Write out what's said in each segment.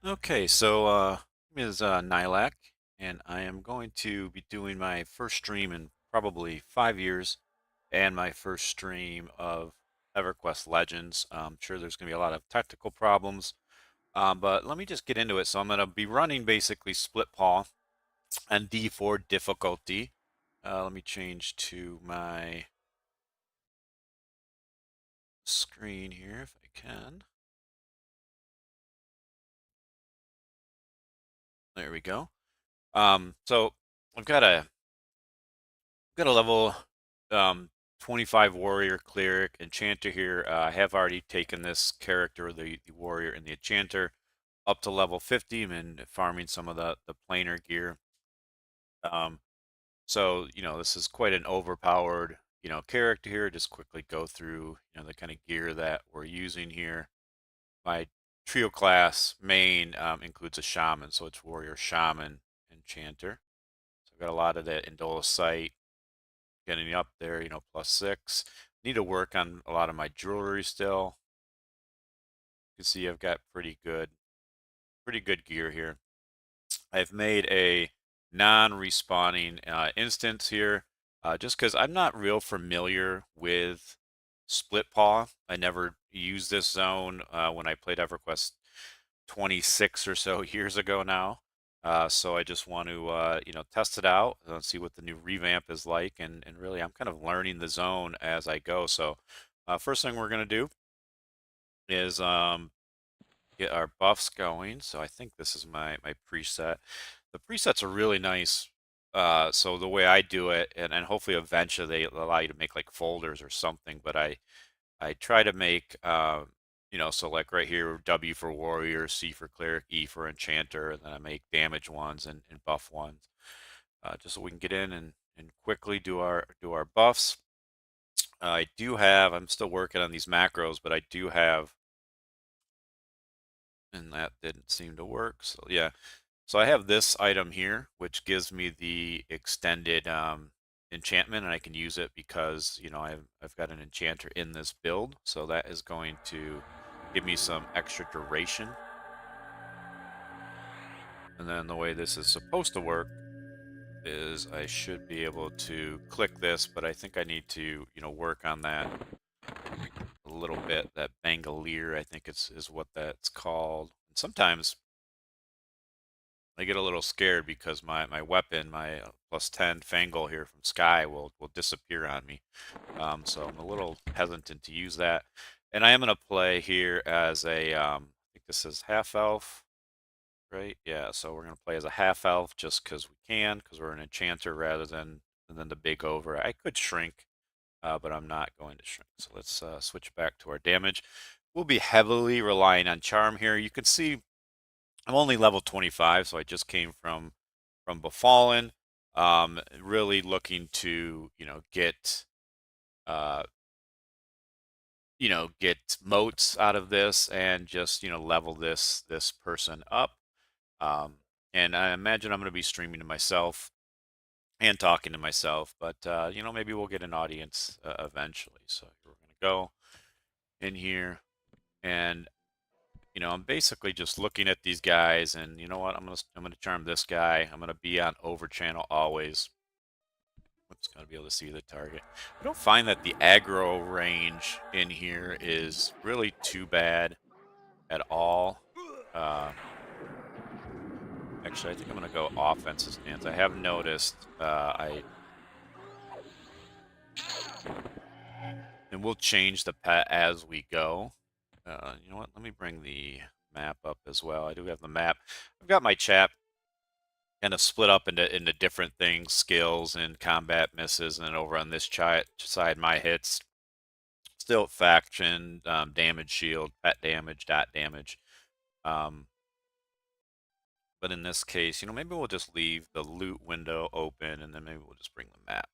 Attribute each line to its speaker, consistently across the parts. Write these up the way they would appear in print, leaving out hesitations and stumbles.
Speaker 1: Okay, so my name is Nylak, and I am going to be doing my first stream in probably 5 years, and my first stream of EverQuest Legends. I'm sure there's going to be a lot of technical problems, but let me just get into it. So I'm going to be running basically Splitpaw and D4 difficulty. Let me change to my screen here if I can. There we go. So I've got a level um, 25 warrior cleric enchanter here. I have already taken this character, the warrior and the enchanter, up to level 50 and farming some of the planar gear. Um, so this is quite an overpowered character here. Just quickly go through the kind of gear that we're using here. My trio class main includes a shaman, so it's warrior shaman enchanter. So I've got a lot of that Indolus sight getting up there, +6. Need to work on a lot of my jewelry still. You can see I've got pretty good gear here. I've made a non-respawning instance here, just because I'm not real familiar with Splitpaw. I never used this zone when I played EverQuest 26 or so years ago now. So I just want to test it out and see what the new revamp is like, and really I'm kind of learning the zone as I go. So first thing we're gonna do is get our buffs going. So I think this is my preset. The presets are really nice. So the way I do it, and hopefully eventually they allow you to make like folders or something, but I try to make, so like right here, W for warrior, C for cleric, E for enchanter, and then I make damage ones and buff ones, just so we can get in and quickly do our buffs. I'm still working on these macros, but I do have, and that didn't seem to work. So yeah, so I have this item here, which gives me the extended enchantment, and I can use it because I've got an enchanter in this build, so that is going to give me some extra duration. And then the way this is supposed to work is I should be able to click this, but I think I need to work on that a little bit. That Bangalier, I think is what that's called. And sometimes I get a little scared because my weapon, my +10 Fangle here from Sky will disappear on me. So I'm a little hesitant to use that. And I am going to play here as I think this is half elf, right? Yeah, so we're going to play as a half elf just because we can, because we're an enchanter rather than the big Ogre. I could shrink, but I'm not going to shrink. So let's switch back to our damage. We'll be heavily relying on charm here. You can see I'm only level 25, so I just came from Befallen. Really looking to uh, get moats out of this and just level this person up. Um, and I imagine I'm going to be streaming to myself and talking to myself, but maybe we'll get an audience eventually. So we're going to go in here and I'm basically just looking at these guys, and you know what? I'm gonna charm this guy. I'm gonna be on over channel always. Oops, gotta be able to see the target. I don't find that the aggro range in here is really too bad at all. Uh, Actually, I think I'm gonna go offensive stance. I have noticed and we'll change the pet as we go. You know what? Let me bring the map up as well. I do have the map. I've got my chat kind of split up into different things, skills and combat misses, and then over on this side, my hits, still faction, damage shield, pet damage, dot damage. Um, but in this case, maybe we'll just leave the loot window open, and then maybe we'll just bring the map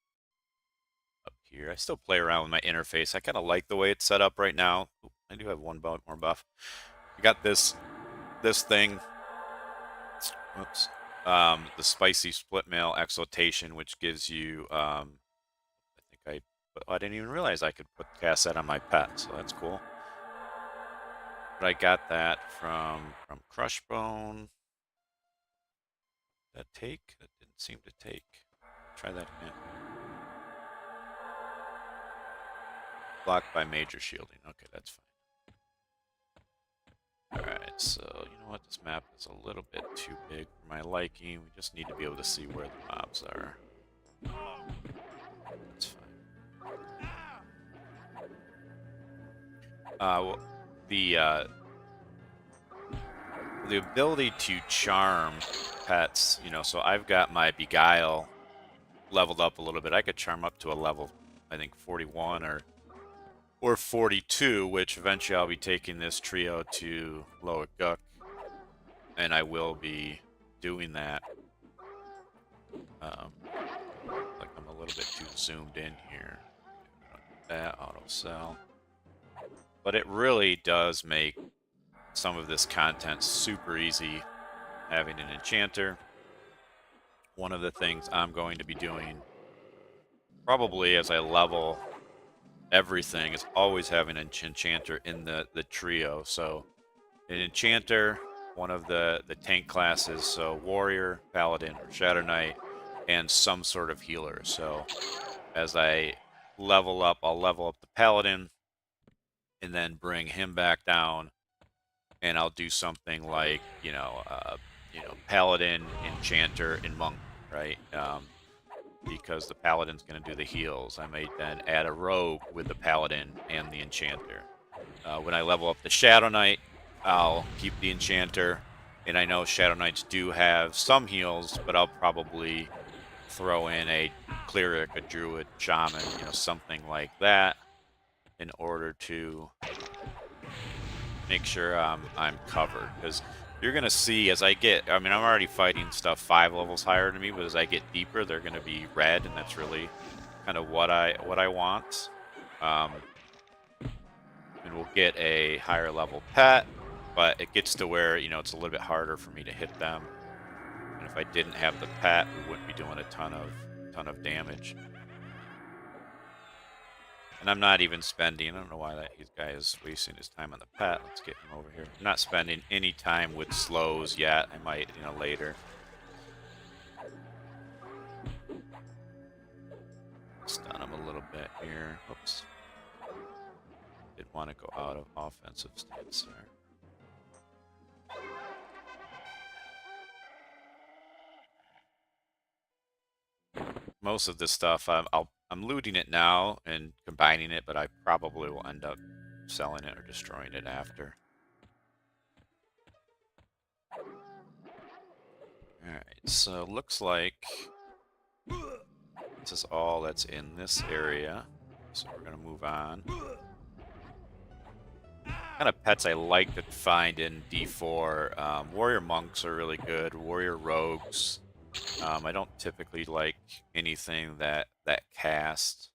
Speaker 1: up here. I still play around with my interface. I kind of like the way it's set up right now. Ooh, I do have one more buff. I got this thing. Oops. The spicy split mail exaltation, which gives you I think I didn't even realize I could cast that on my pet, so that's cool. But I got that from Crushbone. Did that take? That didn't seem to take. Try that again. Blocked by major shielding. Okay, that's fine. Alright, so you know what? This map is a little bit too big for my liking. We just need to be able to see where the mobs are. That's fine. Well, the ability to charm pets, you know, so I've got my Beguile leveled up a little bit. I could charm up to a level, I think 41 or 42, which eventually I'll be taking this trio to Loic Guk, and I will be doing that. Like I'm a little bit too zoomed in here. That auto sell, but it really does make some of this content super easy having an enchanter. One of the things I'm going to be doing probably as I level everything is always having an enchanter in the trio. So an enchanter, one of the tank classes, so warrior, paladin, or shadow knight, and some sort of healer. So as I level up, I'll level up the paladin and then bring him back down, and I'll do something like paladin, enchanter, and monk, right? Because the paladin's going to do the heals. I may then add a rogue with the paladin and the enchanter. When I level up the shadow knight, I'll keep the enchanter, and I know shadow knights do have some heals, but I'll probably throw in a cleric, a druid, shaman, something like that, in order to make sure I'm covered. Because you're going to see as I get, I'm already fighting stuff 5 levels higher than me, but as I get deeper, they're going to be red, and that's really kind of what I want. And we'll get a higher level pet, but it gets to where, it's a little bit harder for me to hit them. And if I didn't have the pet, we wouldn't be doing a ton of damage. And I'm not even spending, I don't know why that guy is wasting his time on the pet. Let's get him over here. I'm not spending any time with slows yet. I might, later. Stun him a little bit here. Oops. Didn't want to go out of offensive stance there. Most of this stuff, I'm looting it now and combining it, but I probably will end up selling it or destroying it after. Alright, so looks like this is all that's in this area. So we're going to move on. Kind of pets I like to find in D4. Warrior monks are really good. Warrior rogues. I don't typically like anything that casts.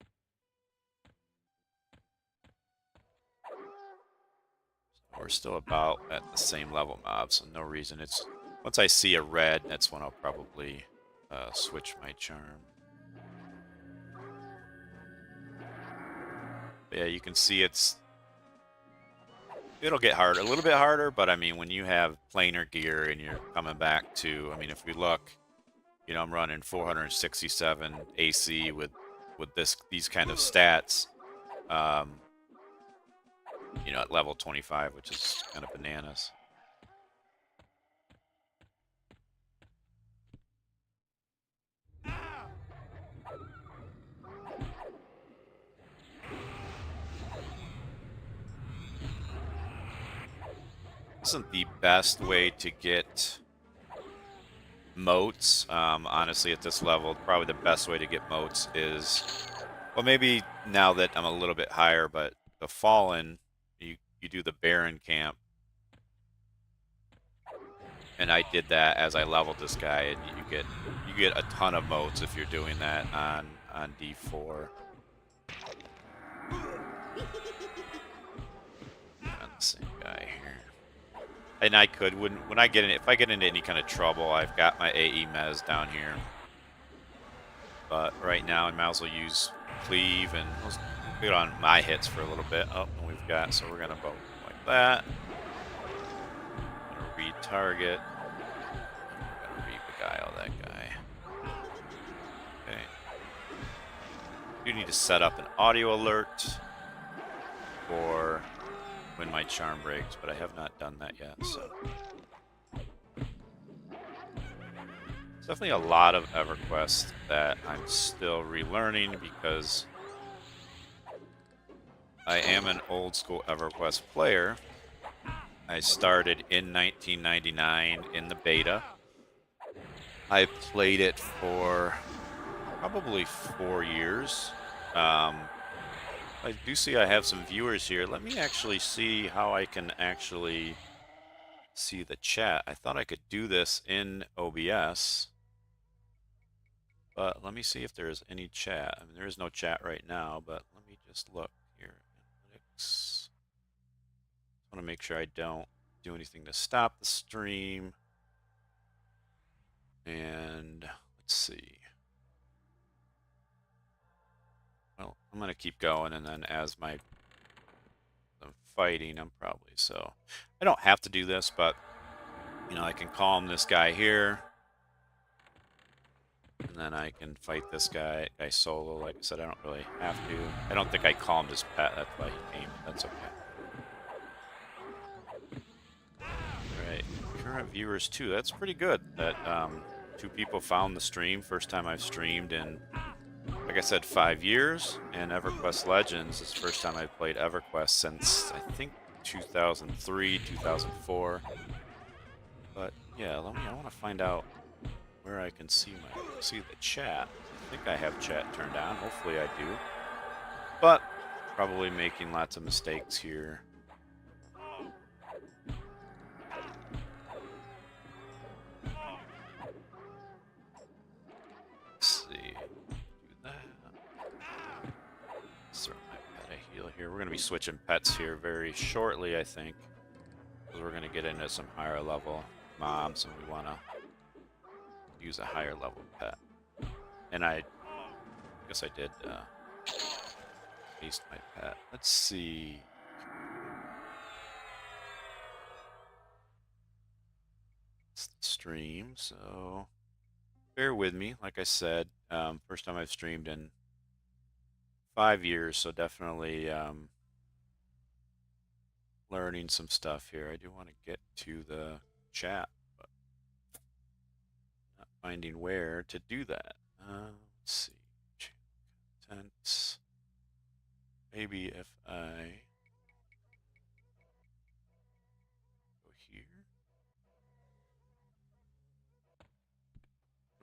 Speaker 1: So we're still about at the same level mob, so no reason. It's once I see a red, that's when I'll probably switch my charm. But yeah, you can see it'll get harder, a little bit harder, but when you have planar gear and you're coming back to, if we look, I'm running 467 AC with these kind of stats, at level 25, which is kind of bananas. Isn't the best way to get moats. Honestly, at this level, probably the best way to get moats is, well, maybe now that I'm a little bit higher, but the Fallen, you do the Baron camp. And I did that as I leveled this guy, and you get a ton of moats if you're doing that on D4. On the same guy here. And I could, when I get in, if I get into any kind of trouble, I've got my AE Mez down here. But right now, I might as well use Cleave, and let's get on my hits for a little bit. Oh, and we've got, so we're going to bow like that. target. We're gonna re-beguile that guy. Okay. You need to set up an audio alert for when my charm breaks, but I have not done that yet, so. It's definitely a lot of EverQuest that I'm still relearning because I am an old school EverQuest player. I started in 1999 in the beta. I played it for probably 4 years. I do see I have some viewers here. Let me actually see how I can actually see the chat. I thought I could do this in OBS, but let me see if there's any chat. I mean, there is no chat right now, but let me just look here. Analytics. I want to make sure I don't do anything to stop the stream. And let's see. Well, I'm going to keep going, and then as I'm fighting, I'm probably so. I don't have to do this, but you know, I can calm this guy here, and then I can fight this guy solo. Like I said, I don't really have to. I don't think I calmed his pet. That's why he came. That's okay. All right, current viewers too. That's pretty good. That 2 people found the stream. First time I've streamed in, like I said, 5 years. And EverQuest Legends is the first time I've played EverQuest since I think 2003, 2004. But yeah, I want to find out where I can see the chat. I think I have chat turned on. Hopefully I do. But probably making lots of mistakes here. Let's see. Do that. Let's throw my pet a heal here. We're going to be switching pets here very shortly, I think. Because we're going to get into some higher level mobs, and we want to use a higher level pet. And I guess I did paste my pet. Let's see. It's the stream, so bear with me. Like I said, first time I've streamed in 5 years, so definitely learning some stuff here. I do want to get to the chat, but not finding where to do that. Let's see. Contents. Maybe if I go here.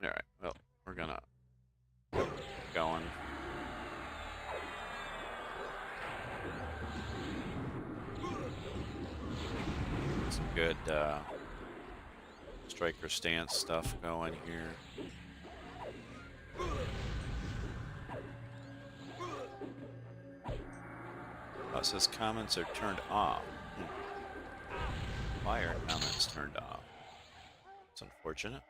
Speaker 1: All right. Well, we're gonna keep going. Some good striker stance stuff going here. Oh, it says comments are turned off. Why are comments turned off? It's unfortunate.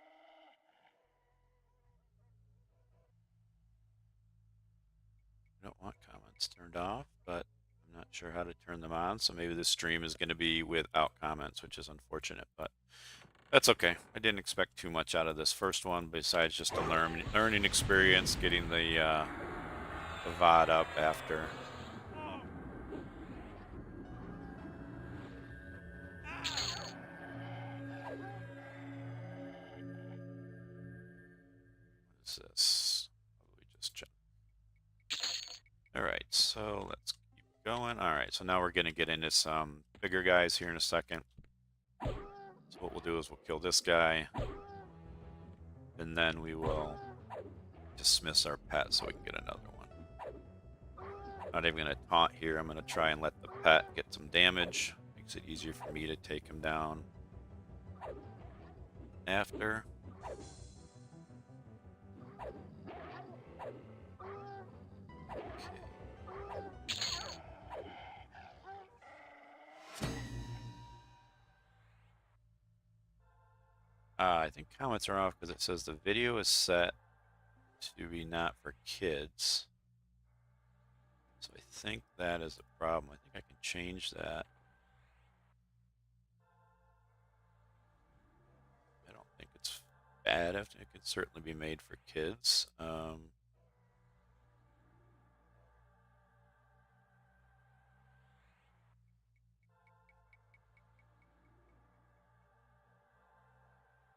Speaker 1: I don't want comments turned off, but I'm not sure how to turn them on, so maybe this stream is going to be without comments, which is unfortunate, but that's okay. I didn't expect too much out of this first one, besides just a learning experience, getting the VOD up after. What is this? Probably just check. All right, so let's keep going. All right, so now we're going to get into some bigger guys here in a second. So what we'll do is we'll kill this guy, and then we will dismiss our pet so we can get another one. Not even going to taunt here. I'm going to try and let the pet get some damage. Makes it easier for me to take him down after. I think comments are off because it says the video is set to be not for kids. So I think that is the problem. I think I can change that. bad. It could certainly be made for kids.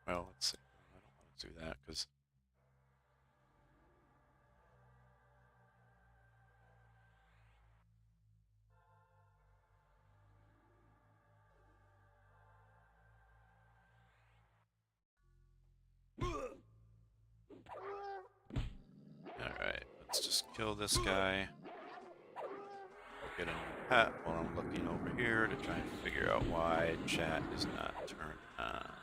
Speaker 1: Well, let's see. I don't want to do that because alright, let's just kill this guy. Get a new pet while I'm looking over here to try and figure out why chat is not turned on.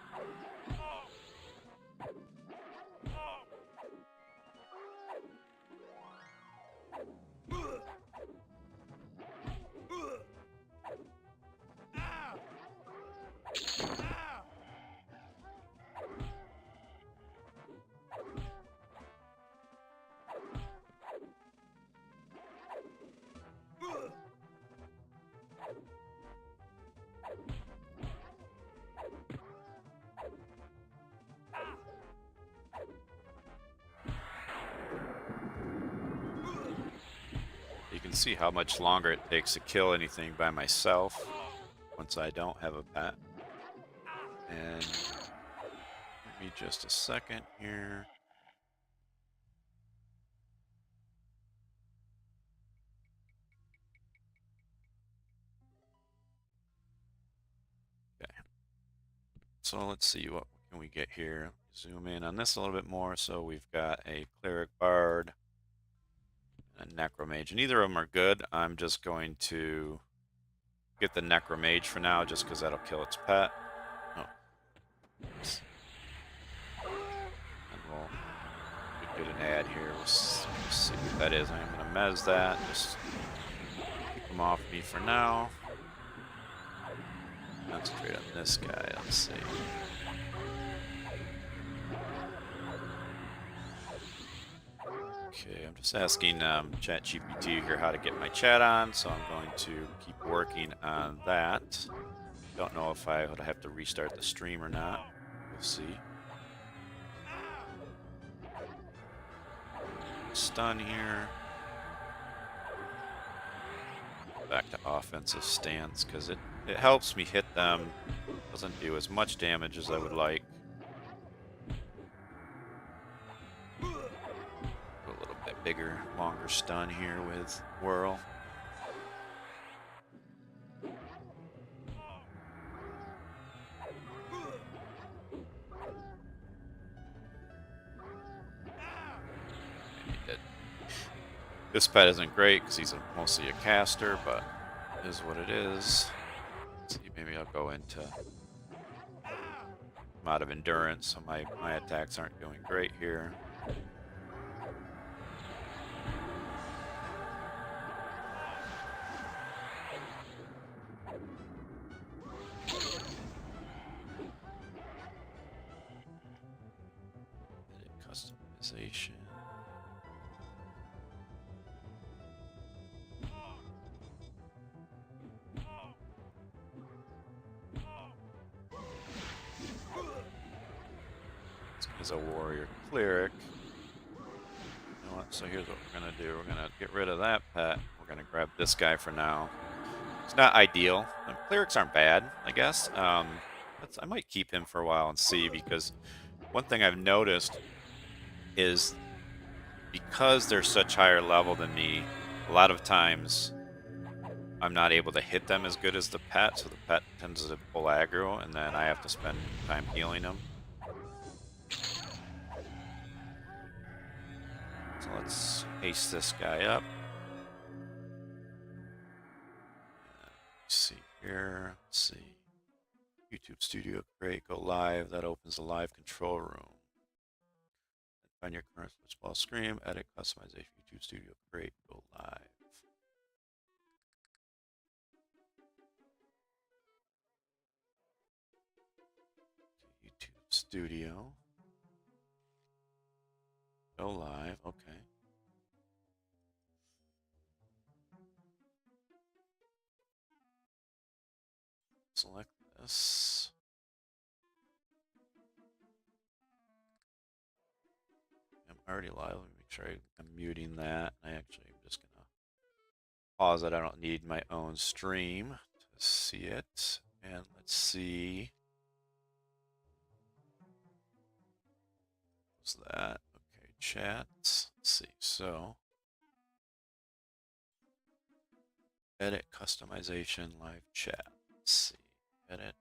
Speaker 1: You can see how much longer it takes to kill anything by myself once I don't have a pet. And give me just a second here. Okay. So let's see, what can we get here? Zoom in on this a little bit more. So we've got a Cleric Bard, a Necromage. Neither of them are good. I'm just going to get the Necromage for now, just because that'll kill its pet. Oh. Oops. And we'll get an ad here. We'll see what that is. I'm going to mez that. Just keep them off me for now. Concentrate on this guy. Let's see. Okay, I'm just asking ChatGPT here how to get my chat on, so I'm going to keep working on that. Don't know if I would have to restart the stream or not. We'll see. Stun here. Back to offensive stance because it helps me hit them. Doesn't do as much damage as I would like. A little bit bigger, longer stun here with Whirl. This pet isn't great because he's mostly a caster, but it is what it is. Let's see, maybe I'll go into... I'm out of endurance, so my attacks aren't doing great here. Edit customization. As a warrior cleric. You know what? So here's what we're gonna do. We're gonna get rid of that pet. We're gonna grab this guy for now. It's not ideal. Clerics aren't bad, I guess. I might keep him for a while and see, because one thing I've noticed is because they're such higher level than me, a lot of times I'm not able to hit them as good as the pet, so the pet tends to pull aggro, and then I have to spend time healing them. So let's haste this guy up. Let's see here. Let's see. YouTube Studio, great. Go live. That opens the live control room. Find your current Splitpaw screen. Edit customization. YouTube Studio, great. Go live. YouTube Studio. Go live. Okay. Select this. already live. Let me make sure I'm muting that. I actually am just gonna pause it. I don't need my own stream to see it. And let's see. What's that? Okay, chat. Let's see. So, edit customization live chat. Let's see. Edit.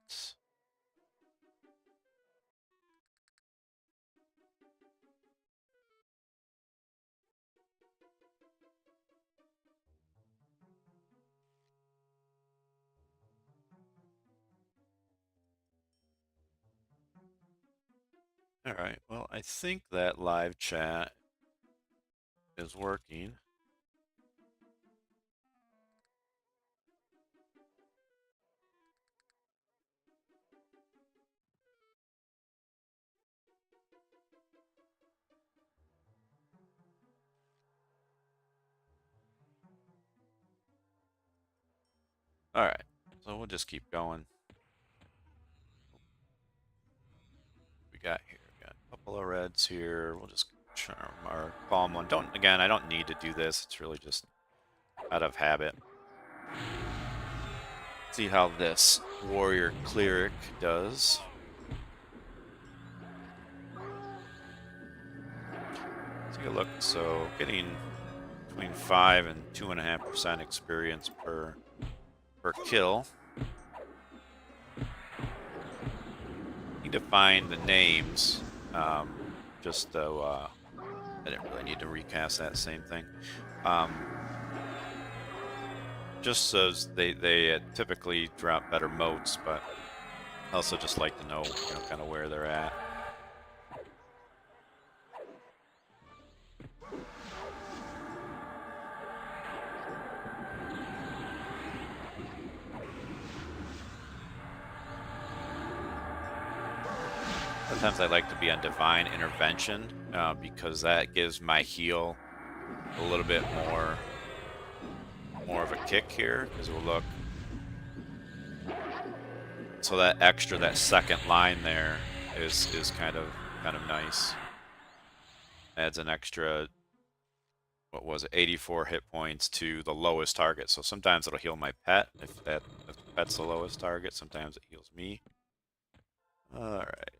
Speaker 1: All right. Well, I think that live chat is working. All right. So we'll just keep going. We got here. We got a couple of reds here. We'll just charm our palm one. Again, I don't need to do this. It's really just out of habit. See how this warrior cleric does. Take a look. So getting between 5 and 2.5% experience per kill. Need to find the names. Just though I didn't really need to recast that same thing. Just so they typically drop better motes, but I also just like to know, kind of where they're at. Sometimes I like to be on Divine Intervention because that gives my heal a little bit more of a kick here, because we'll look. So that extra, that second line there is kind of nice. Adds an extra, what was it, 84 hit points to the lowest target. So sometimes it'll heal my pet if the pet's the lowest target. Sometimes it heals me. All right.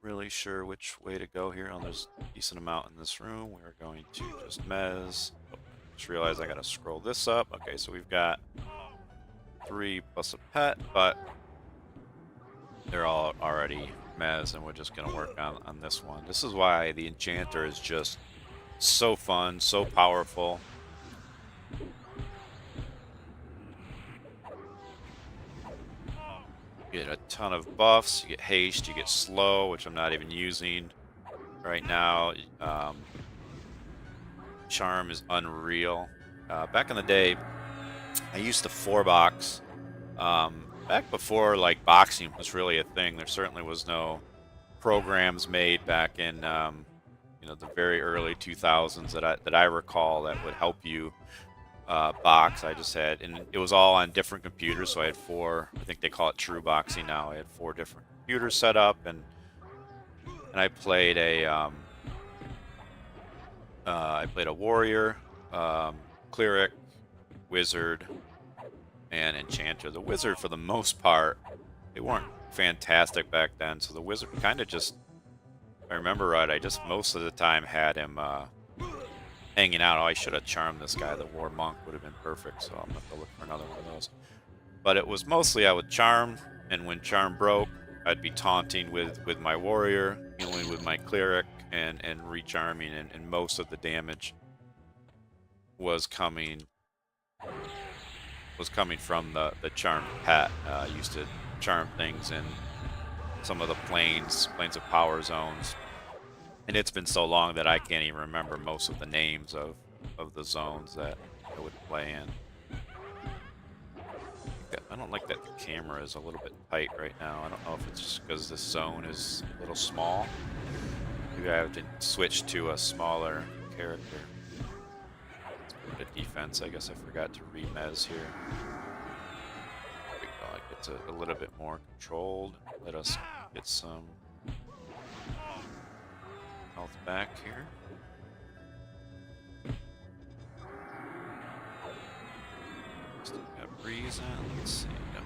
Speaker 1: Really sure which way to go here. Oh, there's a decent amount in this room. We're going to just mez. Oh, just realized I gotta scroll this up. Okay, so we've got 3 plus a pet, but they're all already mez, and we're just gonna work on this one. This is why the Enchanter is just so fun, so powerful. You get a ton of buffs. You get haste. You get slow, which I'm not even using right now. Charm is unreal. Back in the day, I used to 4-box. Back before like boxing was really a thing. There certainly was no programs made back in the very early 2000s that I recall that would help you box. I just had, and it was all on different computers, so I had 4. I think they call it True Boxing now. I had 4 different computers set up, and I played a warrior, cleric, wizard, and enchanter. The wizard, for the most part, they weren't fantastic back then, so the wizard kind of just, if I remember right, I just most of the time had him hanging out. Oh, I should have charmed this guy. The war monk would have been perfect, so I'm going to have to look for another one of those. But it was mostly I would charm, and when charm broke, I'd be taunting with my warrior, healing with my cleric, and recharming, and most of the damage was coming from the charmed pet. I used to charm things in some of the planes of power zones. And it's been so long that I can't even remember most of the names of the zones that I would play in. I don't like that the camera is a little bit tight right now. I don't know if it's just because this zone is a little small. Maybe I have to switch to a smaller character. Let's go to defense. I guess I forgot to remez here. There we go. It gets a little bit more controlled. Let us get some health back here. Got breeze in. Let's see. Yep.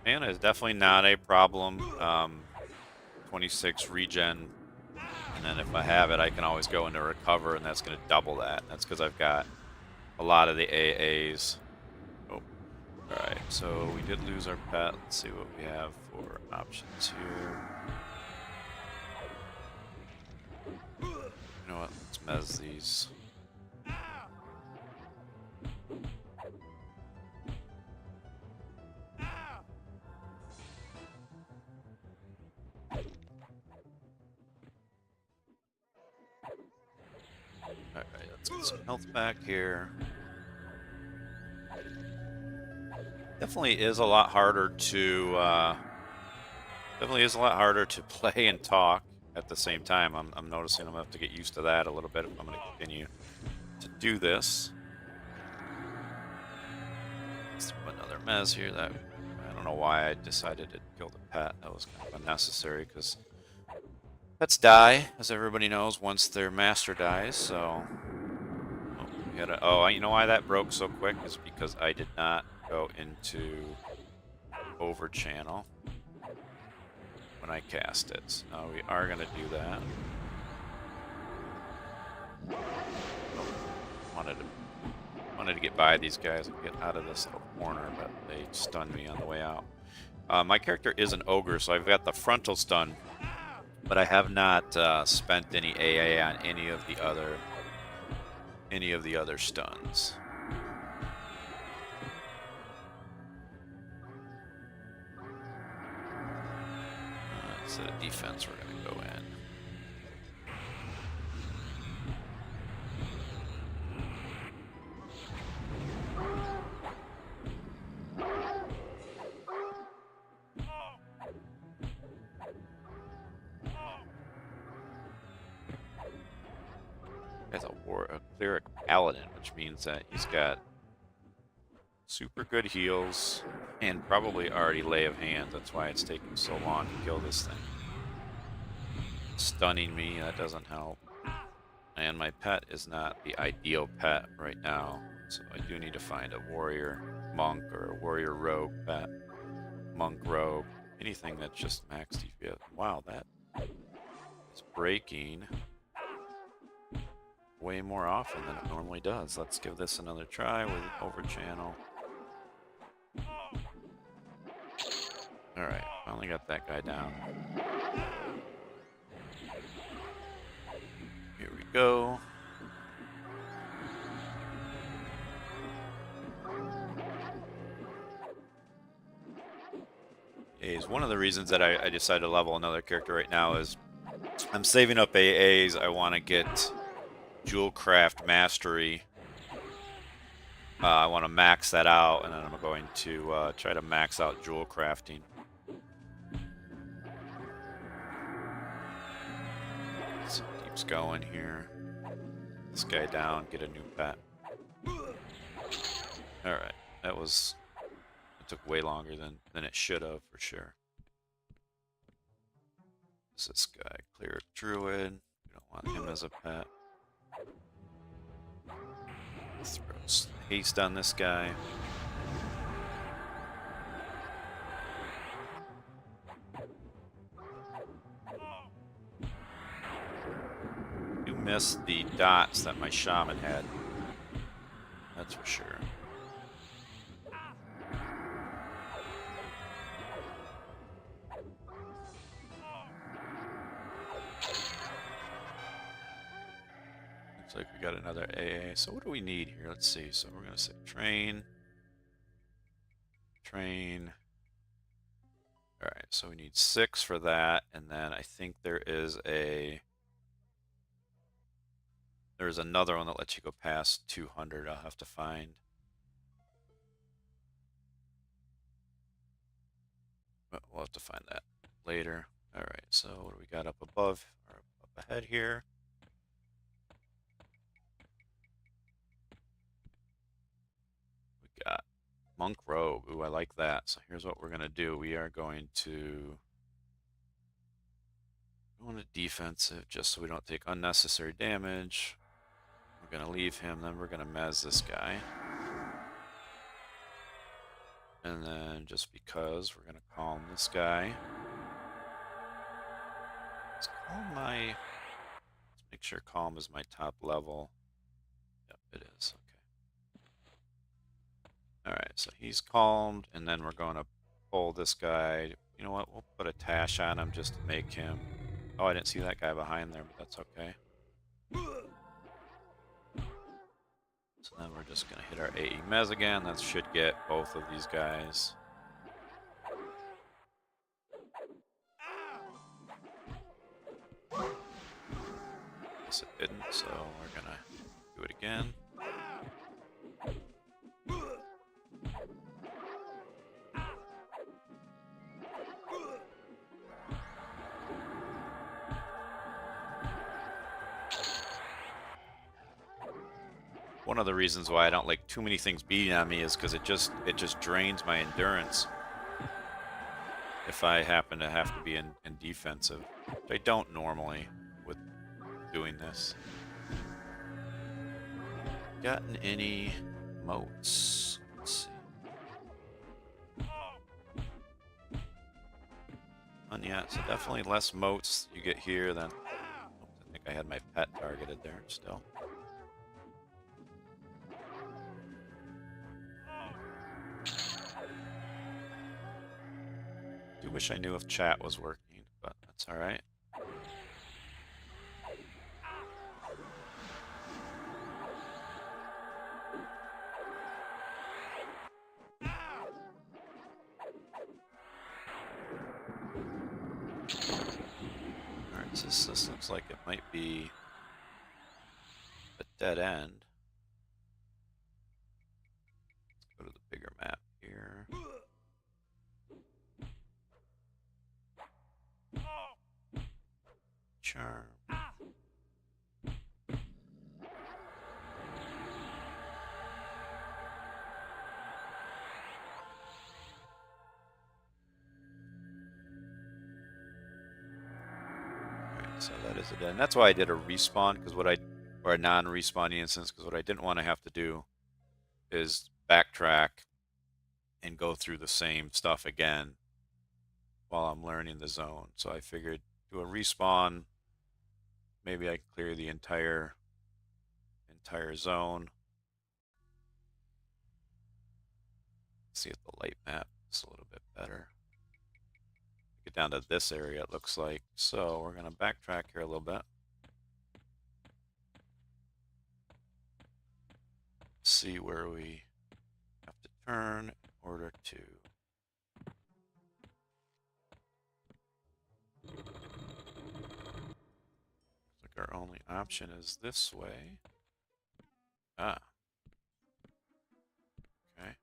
Speaker 1: Mana is definitely not a problem. 26 regen, and then if I have it, I can always go into recover, and that's going to double that. That's because I've got a lot of the AAs. Oh, all right. So we did lose our pet. Let's see what we have for options here. You know what? Let's mez these. Alright, let's get some health back here. Definitely is a lot harder to play and talk at the same time. I'm noticing I'm gonna have to get used to that a little bit if I'm gonna continue to do this. Let's throw another mez here. That I don't know why I decided to kill the pet. That was kind of unnecessary because pets die, as everybody knows, once their master dies. So, you know why that broke so quick is because I did not go into over channel when I cast it. So now we are going to do that. Wanted to get by these guys and get out of this little corner, but they stunned me on the way out. My character is an ogre, so I've got the frontal stun, but I have not spent any AA on any of the other stuns. Instead of defense, we're going to go in. Has a Cleric Paladin, which means that he's got super good heals and probably already Lay of Hands. That's why it's taking so long to kill this thing. Stunning me, that doesn't help. And my pet is not the ideal pet right now, so I do need to find a warrior monk or a warrior rogue pet. Monk rogue, anything that's just max DPS. Wow, that is breaking way more often than it normally does. Let's give this another try with over channel. Alright, finally got that guy down. Here we go. Is one of the reasons that I decided to level another character right now is I'm saving up AAs. I want to get Jewelcraft Mastery. I want to max that out, and then I'm going to try to max out jewel crafting. So keeps going here. This guy down, get a new pet. Alright, it took way longer than it should have, for sure. This guy, Cleric Druid. We don't want him as a pet. Throws haste on this guy. You missed the dots that my shaman had. That's for sure. Looks like we got another AA. So what do we need here? Let's see. So we're going to say train. Train. Alright, so we need 6 for that. And then I think there's another one that lets you go past 200. I'll have to find. But we'll have to find that later. Alright, so what do we got up above, or up ahead here? We got Monk Rogue. Ooh, I like that. So here's what we're going to do. We are going to go into defensive just so we don't take unnecessary damage. We're going to leave him, then we're going to mez this guy. And then just because, we're going to calm this guy. Let's calm my... Let's make sure calm is my top level. Yep, it is. Okay. Alright, so he's calmed, and then we're going to pull this guy. You know what? We'll put a Tash on him just to make him... Oh, I didn't see that guy behind there, but that's okay. So then we're just going to hit our AE Mez again. That should get both of these guys. Guess it didn't, so we're going to do it again. One of the reasons why I don't like too many things beating on me is because it just drains my endurance if I happen to have to be in defensive, which I don't normally with doing this. Gotten any moats? Let's see. None yet, so definitely less moats you get here than... I think I had my pet targeted there still. I wish I knew if chat was working, but that's alright. Alright, so this looks like it might be a dead end. Let's go to the bigger map here. Charm. So that is it. And that's why I did a respawn, because or a non-respawning instance, because what I didn't want to have to do is backtrack and go through the same stuff again while I'm learning the zone. So I figured do a respawn. Maybe I can clear the entire zone. See if the light map is a little bit better. Get down to this area, it looks like. So we're going to backtrack here a little bit. See where we have to turn in order to... Looks like our only option is this way. Ah. Okay.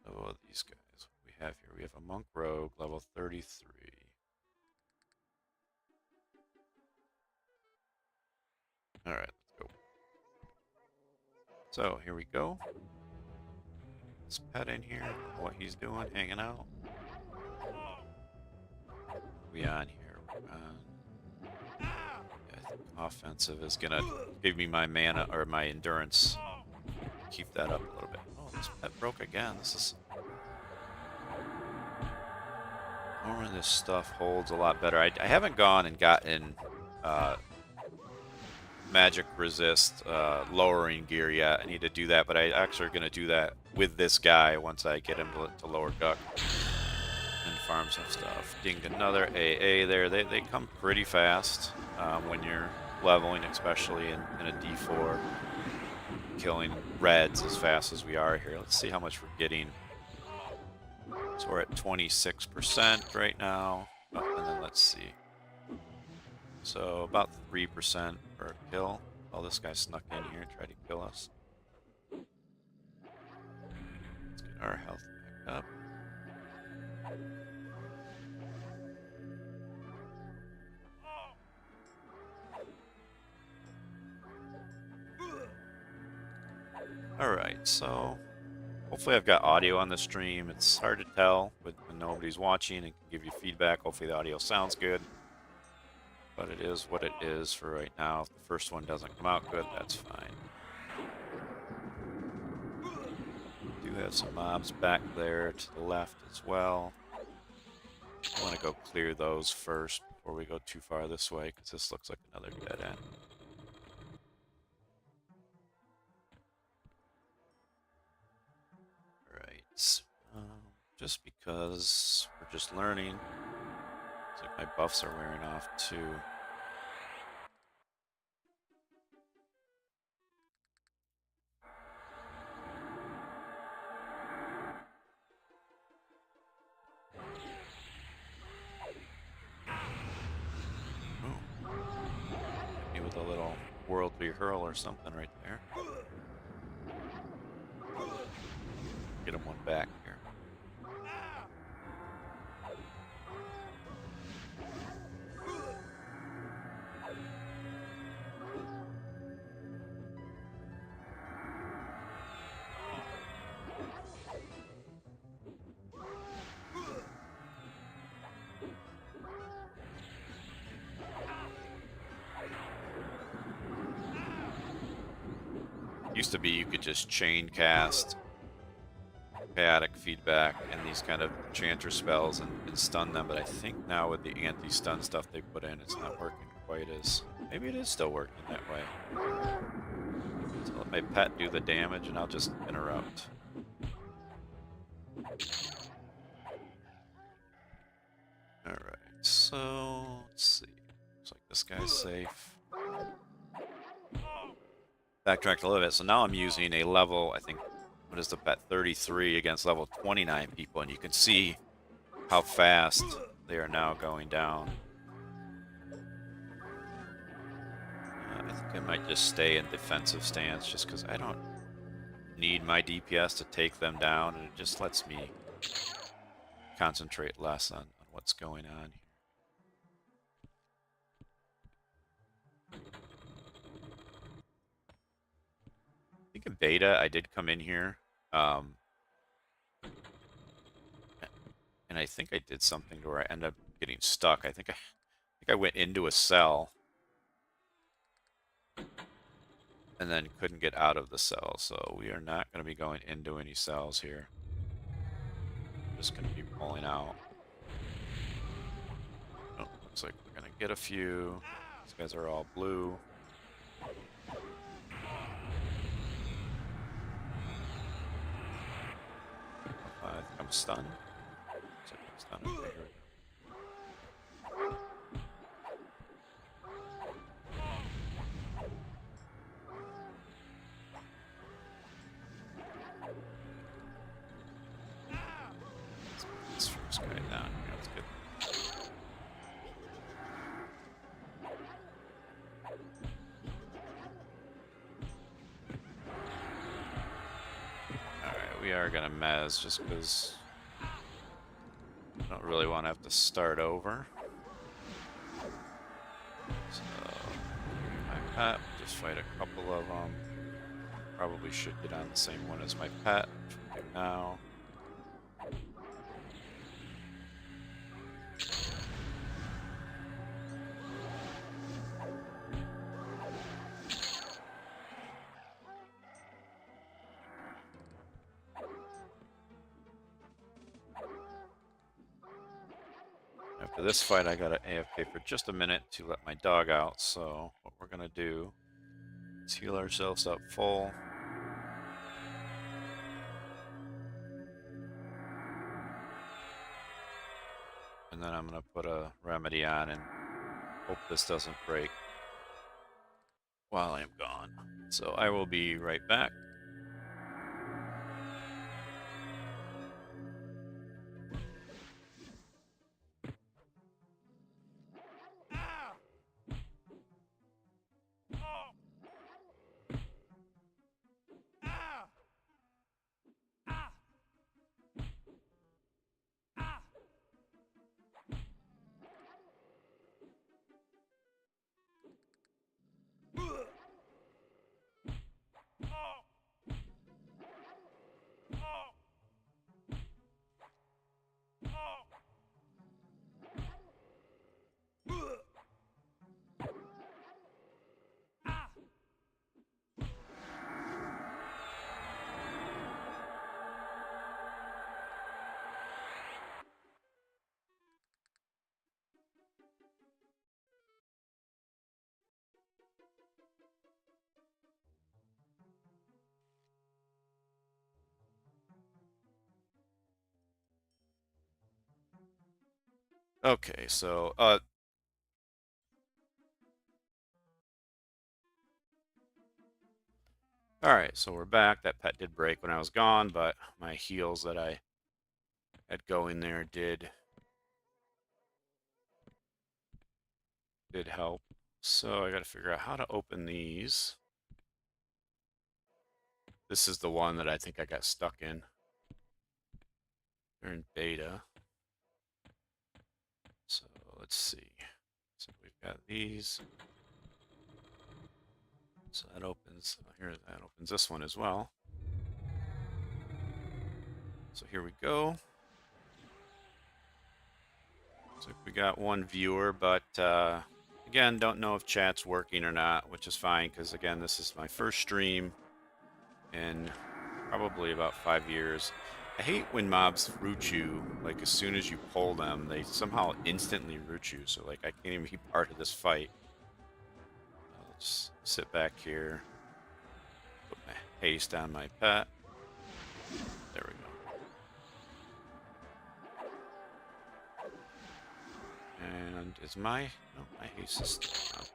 Speaker 1: So these guys. We have here. We have a monk rogue, level 33. All right, let's go. So here we go. Let's pet in here. What he's doing, hanging out. We on here. Yeah, I think offensive is gonna give me my mana or my endurance. Keep that up a little bit. Oh, this pet broke again. This is. Normally this stuff holds a lot better. I haven't gone and gotten magic resist lowering gear yet. I need to do that, but I actually are going to do that with this guy once I get him to lower Guck and farm some stuff. Dinged another AA there. They come pretty fast when you're leveling, especially in a D4. Killing reds as fast as we are here. Let's see how much we're getting. So we're at 26% right now. Oh, and then let's see. So about 3% per kill. Oh, this guy snuck in here and tried to kill us. Let's get our health back up. Alright, so hopefully I've got audio on the stream. It's hard to tell when nobody's watching and can give you feedback. Hopefully the audio sounds good. But it is what it is for right now. If the first one doesn't come out good, that's fine. Do have some mobs back there to the left as well. I want to go clear those first before we go too far this way, because this looks like another dead end. Alright. Just because we're just learning. Looks like my buffs are wearing off too. Maybe with a little worldly hurl or something right there. Get him one back here. Used to be you could just chain cast chaotic feedback and these kind of enchanter spells and stun them, but I think now with the anti-stun stuff they put in, it's not working quite as... Maybe it is still working that way. So let my pet do the damage and I'll just interrupt. Alright, so let's see. Looks like this guy's safe. Backtracked a little bit, so now I'm using a level, I think, what is the bet, 33 against level 29 people, and you can see how fast they are now going down. I think I might just stay in defensive stance just because I don't need my DPS to take them down, and it just lets me concentrate less on what's going on here. I think in beta I did come in here, and I think I did something to where I ended up getting stuck. I think I went into a cell and then couldn't get out of the cell, so we are not going to be going into any cells here. Just going to be pulling out. Oh, looks like we're going to get a few. These guys are all blue. I think I'm stunned. Looks like I'm stunned. Okay, here we go. This first guy down here, that's good. Alright, we are gonna mez just because I don't really want to have to start over. So, my pet, just fight a couple of them. Probably should get on the same one as my pet, which we'll do now. After this fight, I got to AFK for just a minute to let my dog out, so what we're going to do is heal ourselves up full. And then I'm going to put a remedy on and hope this doesn't break while I am gone. So I will be right back. Okay, so all right, so we're back. That pet did break when I was gone, but my heals that I had going there did help. So I got to figure out how to open these. This is the one that I think I got stuck in. They're in beta. So let's see. So we've got these. So that opens, here that opens this one as well. So here we go. So we got one viewer, but again, don't know if chat's working or not, which is fine because again, this is my first stream in probably about 5 years. I hate when mobs root you, like as soon as you pull them, they somehow instantly root you. So like I can't even be part of this fight. I'll just sit back here, put my haste on my pet. There we go. And is my, no, my haste is still on.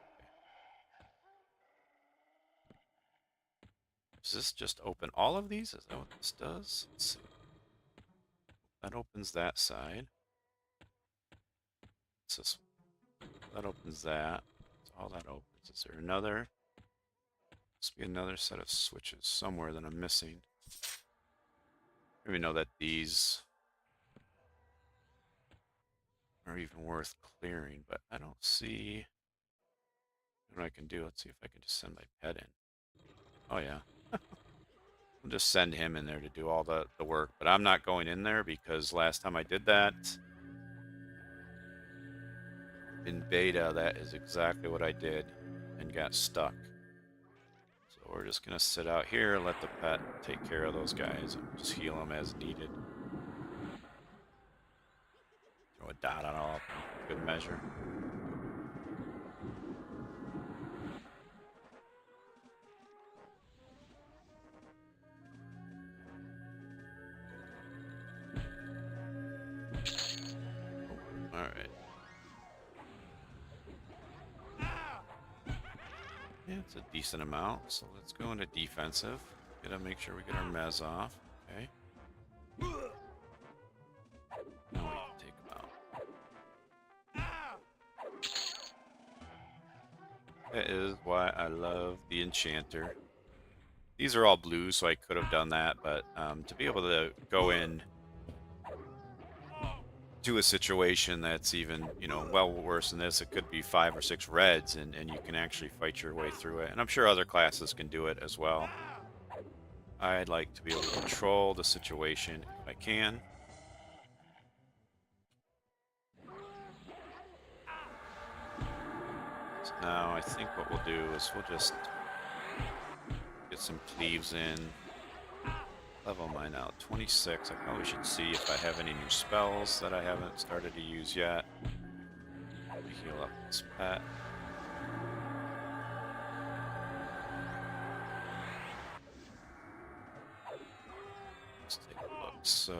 Speaker 1: Does this just open all of these? Is that what this does? Let's see. That opens that side. What's this? That opens that. So all that opens. Is there another? Must be another set of switches somewhere that I'm missing. I don't even know that these are even worth clearing, but I don't see what I can do. Let's see if I can just send my pet in. Oh yeah. I'll just send him in there to do all the work, but I'm not going in there because last time I did that in beta, that is exactly what I did and got stuck. So we're just going to sit out here, let the pet take care of those guys, and just heal them as needed. Throw a dot on all of them, good measure. Oh, all right. Yeah, it's a decent amount, so let's go into defensive. Gotta make sure we get our mez off. Okay. Now we can take them out. That is why I love the Enchanter. These are all blue, so I could have done that, but to be able to go in to a situation that's even, you know, well worse than this, it could be 5 or 6 reds, and you can actually fight your way through it. And I'm sure other classes can do it as well. I'd like to be able to control the situation if I can. So now I think what we'll do is we'll just get some cleaves in. Level mine out 26. I probably should see if I have any new spells that I haven't started to use yet. Heal up this pet. Let's take a look. So,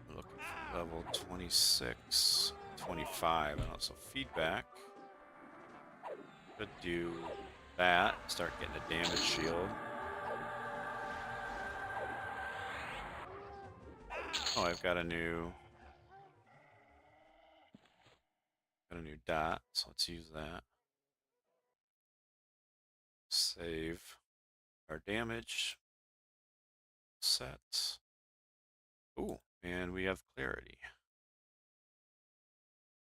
Speaker 1: we're looking for level 26, 25. And also feedback. Could do that. Start getting a damage shield. Oh, I've got a new dot. So let's use that. Save our damage. Set. Ooh, and we have clarity.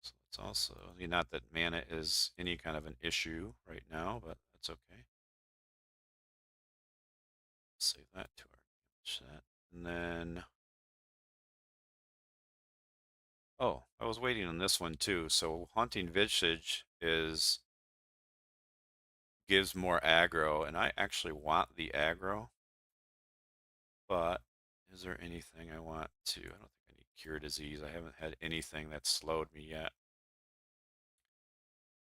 Speaker 1: So it's also, not that mana is any kind of an issue right now, but that's okay. Save that to our set. And then, oh, I was waiting on this one too. So Haunting Visage gives more aggro, and I actually want the aggro, but is there anything I want to? I don't think I need Cure Disease. I haven't had anything that's slowed me yet.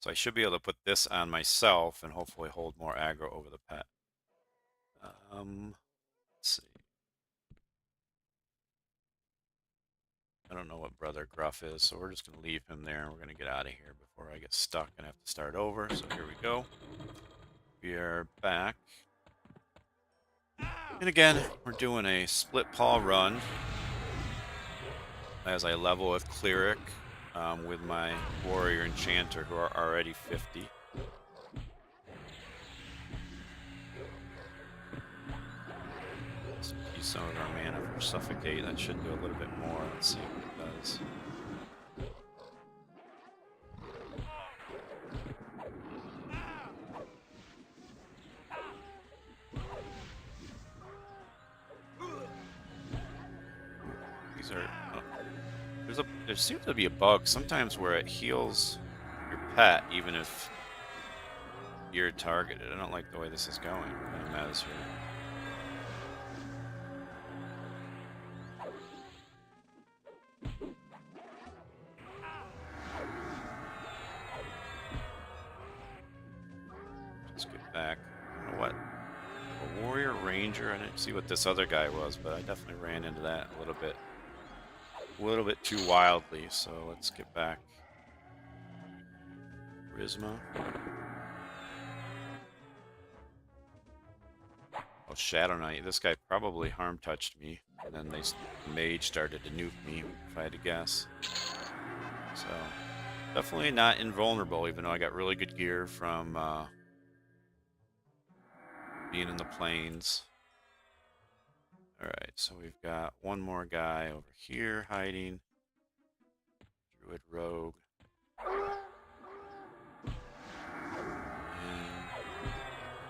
Speaker 1: So I should be able to put this on myself and hopefully hold more aggro over the pet. Let's see. don't know what Brother Gruff is, so we're just going to leave him there. We're going to get out of here before I get stuck and have to start over. So here we go. We are back. And again, we're doing a Splitpaw run as I level with Cleric with my Warrior Enchanter, who are already 50. Let's use some of our mana for Suffocate. That should do a little bit more. Let's see what it does. These are... there seems to be a bug sometimes where it heals your pet even if you're targeted. I don't like the way this is going. Kind of matters here. Let's get back. You know what? A Warrior Ranger. I didn't see what this other guy was, but I definitely ran into that a little bit too wildly. So let's get back. Charisma. Oh, Shadow Knight. This guy probably harm touched me, and then the mage started to nuke me, if I had to guess. So, definitely not invulnerable, even though I got really good gear from being in the plains. Alright, so we've got one more guy over here hiding. Druid Rogue.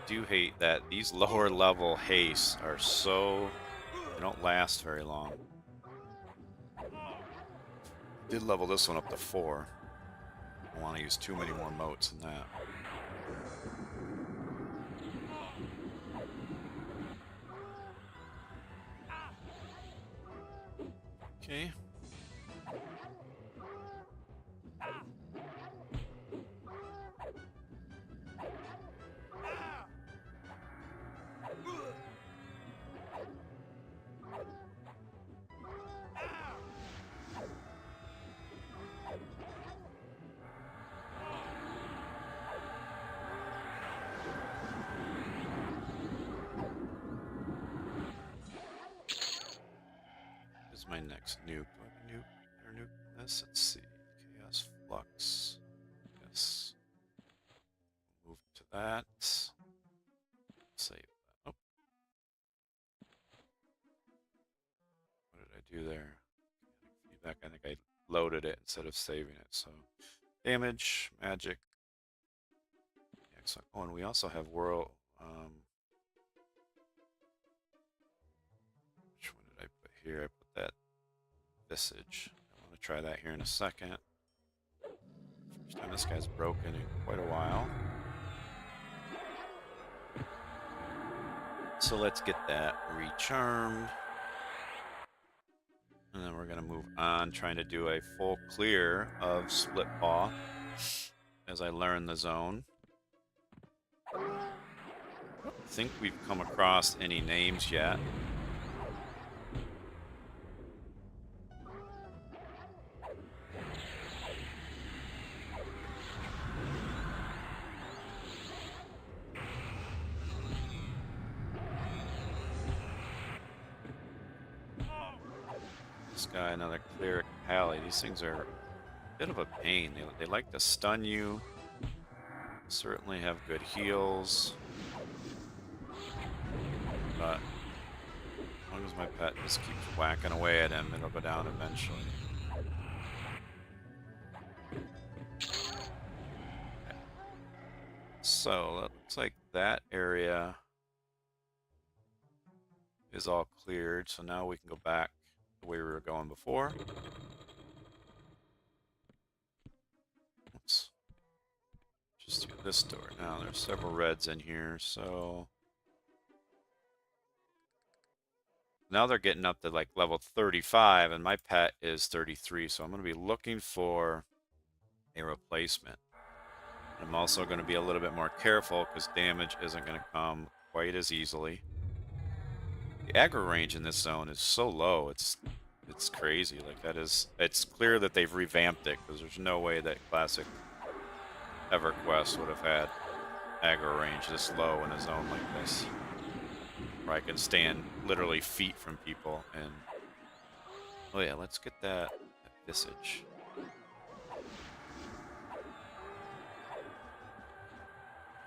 Speaker 1: Do hate that these lower level hastes are so... they don't last very long. Did level this one up to 4. I don't want to use too many more motes than that. Okay. My next nuke. Do I have a nuke? Better nuke this? Let's see. Chaos Flux. Yes. Move to that. Save that. Oh. What did I do there? Feedback. I think I loaded it instead of saving it. So, damage, magic. Excellent. Oh, and we also have world. Which one did I put here? I put that Visage. I want to try that here in a second. First time this guy's broken in quite a while. So let's get that recharmed. And then we're going to move on, trying to do a full clear of Splitpaw as I learn the zone. I don't think we've come across any names yet. This guy, another Cleric Pally. These things are a bit of a pain. They like to stun you. Certainly have good heals. But as long as my pet just keeps whacking away at him, it'll go down eventually. Okay. So that looks like that area is all cleared. So now we can go back the way we were going before. Let's just do this door now. There's several reds in here, so now they're getting up to like level 35, and my pet is 33, so I'm going to be looking for a replacement. I'm also going to be a little bit more careful because damage isn't going to come quite as easily. The aggro range in this zone is so low, it's It's crazy. Like that is, it's clear that they've revamped it because there's no way that classic EverQuest would have had aggro range this low in a zone like this, where I can stand literally feet from people. And oh yeah, let's get that visage.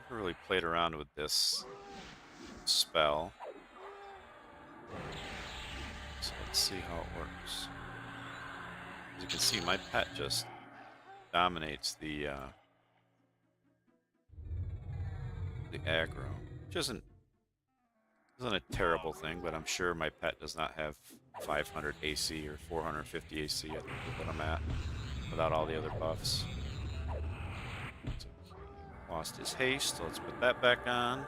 Speaker 1: Never really played around with this spell, so let's see how it works. As you can see, my pet just dominates the aggro, which isn't a terrible thing, but I'm sure my pet does not have 500 AC or 450 AC. I think is what I'm at without all the other buffs. So he lost his haste, so let's put that back on.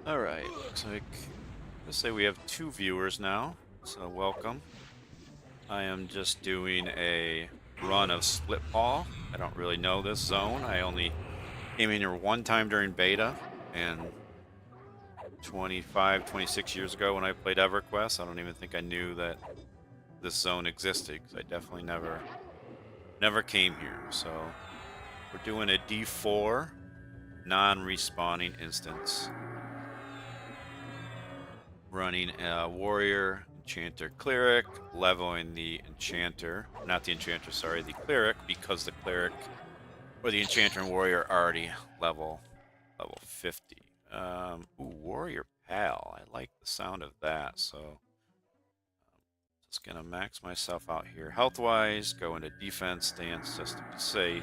Speaker 1: Alright, looks like, let's say we have 2 viewers now, so welcome. I am just doing a run of Splitpaw. I don't really know this zone. I only came in here one time during beta, and 25, 26 years ago when I played EverQuest, I don't even think I knew that this zone existed, because I definitely never came here. So we're doing a D4 non-respawning instance, running a warrior, enchanter, cleric, leveling the enchanter, not the enchanter, sorry, the cleric, because the cleric or the enchanter and warrior are already level 50. Ooh, warrior pal, I like the sound of that. So just gonna max myself out here health wise, go into defense stance just to be safe.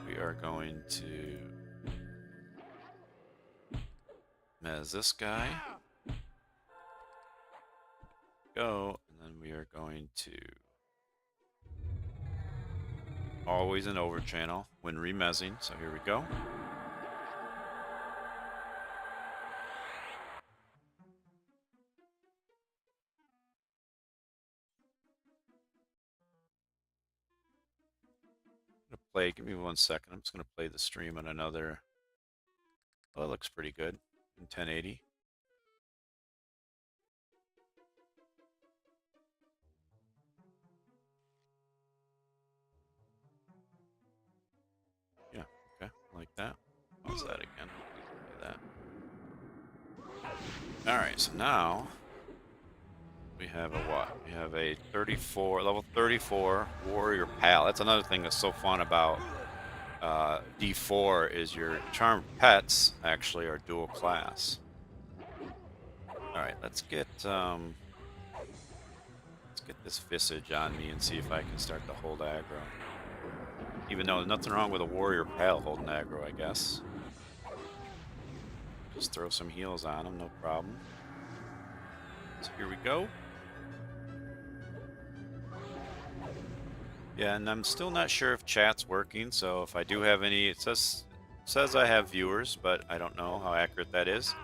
Speaker 1: We are going to mez this guy, go, and then we are going to always an over channel when remezzing. So here we go. Play. Give me 1 second. I'm just going to play the stream on another. Oh, it looks pretty good in 1080. Yeah, okay, like that. How's that again? Play that. All right, so now we have a what? We have a level 34 warrior pal. That's another thing that's so fun about D4 is your charmed pets actually are dual class. All right, let's get this visage on me and see if I can start to hold aggro. Even though there's nothing wrong with a warrior pal holding aggro, I guess. Just throw some heals on him, no problem. So here we go. Yeah, and I'm still not sure if chat's working, so if I do have any, it says I have viewers, but I don't know how accurate that is.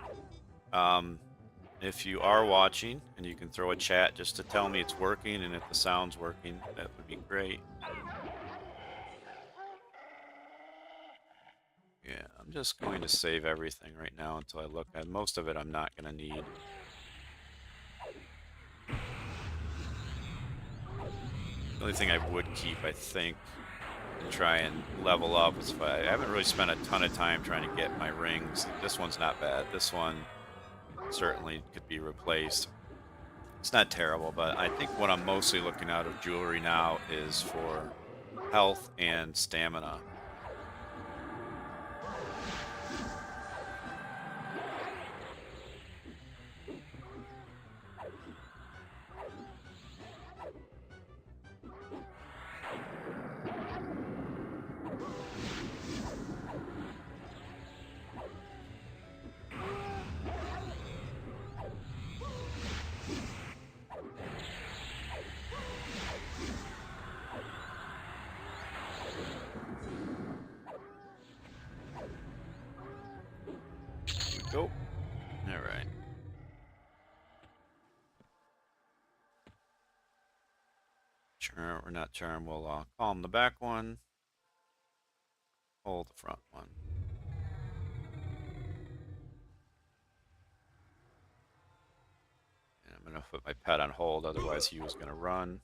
Speaker 1: If you are watching and you can throw a chat just to tell me it's working and if the sound's working, that would be great. Yeah, I'm just going to save everything right now until I look at most of it. I'm not going to need. The only thing I would keep, I think, and try and level up is if I haven't really spent a ton of time trying to get my rings. This one's not bad. This one certainly could be replaced. It's not terrible, but I think what I'm mostly looking out of jewelry now is for health and stamina. Or not charm. We'll calm the back one. Hold the front one. And I'm going to put my pet on hold, otherwise he was going to run.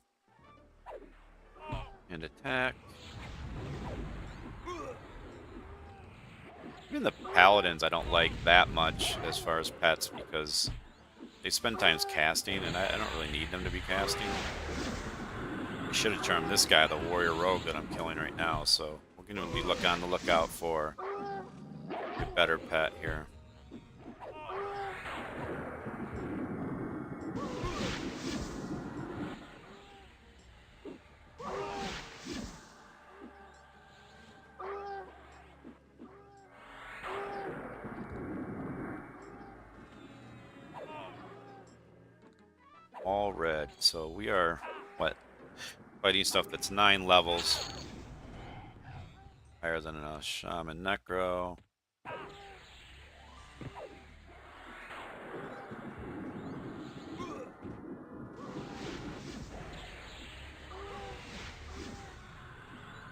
Speaker 1: And attack. Even the paladins I don't like that much as far as pets because they spend times casting, and I don't really need them to be casting. I should have charmed this guy, the warrior rogue that I'm killing right now, so we're going to be on the lookout for a better pet here. All red, so we are, what, fighting stuff that's 9 levels. Higher than a Shaman Necro.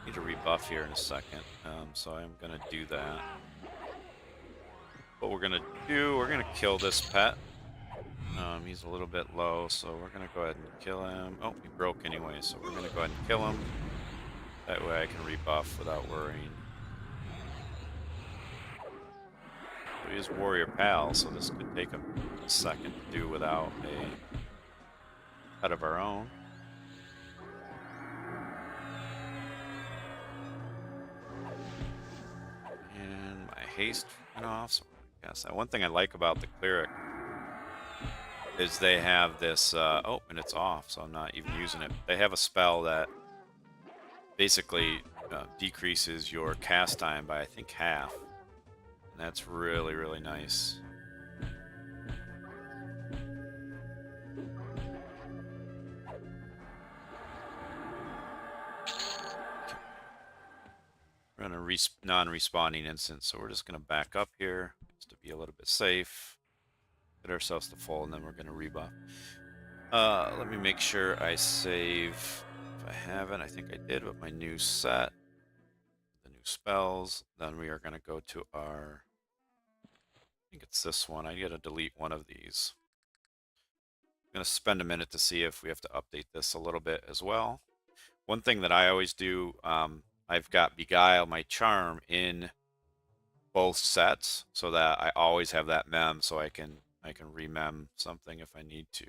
Speaker 1: Need to rebuff here in a second, so I'm going to do that. What we're going to do, we're going to kill this pet. He's a little bit low, so we're going to go ahead and kill him. Oh, he broke anyway, so we're going to go ahead and kill him. That way I can rebuff without worrying. So he is Warrior Pal, so this could take a second to do without a pet of our own. And my haste went off, so yes, one thing I like about the Cleric is they have this, oh, and it's off, so I'm not even using it. They have a spell that basically decreases your cast time by, I think, half. And that's really, really nice. We're on a non-respawning instance, so we're just going to back up here just to be a little bit safe. Get ourselves to full, and then we're going to rebuff. Let me make sure I save. If I haven't, I think I did with my new set. The new spells. Then we are going to go to our... I think it's this one. I got to delete one of these. I'm going to spend a minute to see if we have to update this a little bit as well. One thing that I always do, I've got Beguile, my charm, in both sets so that I always have that mem so I can remem something if I need to.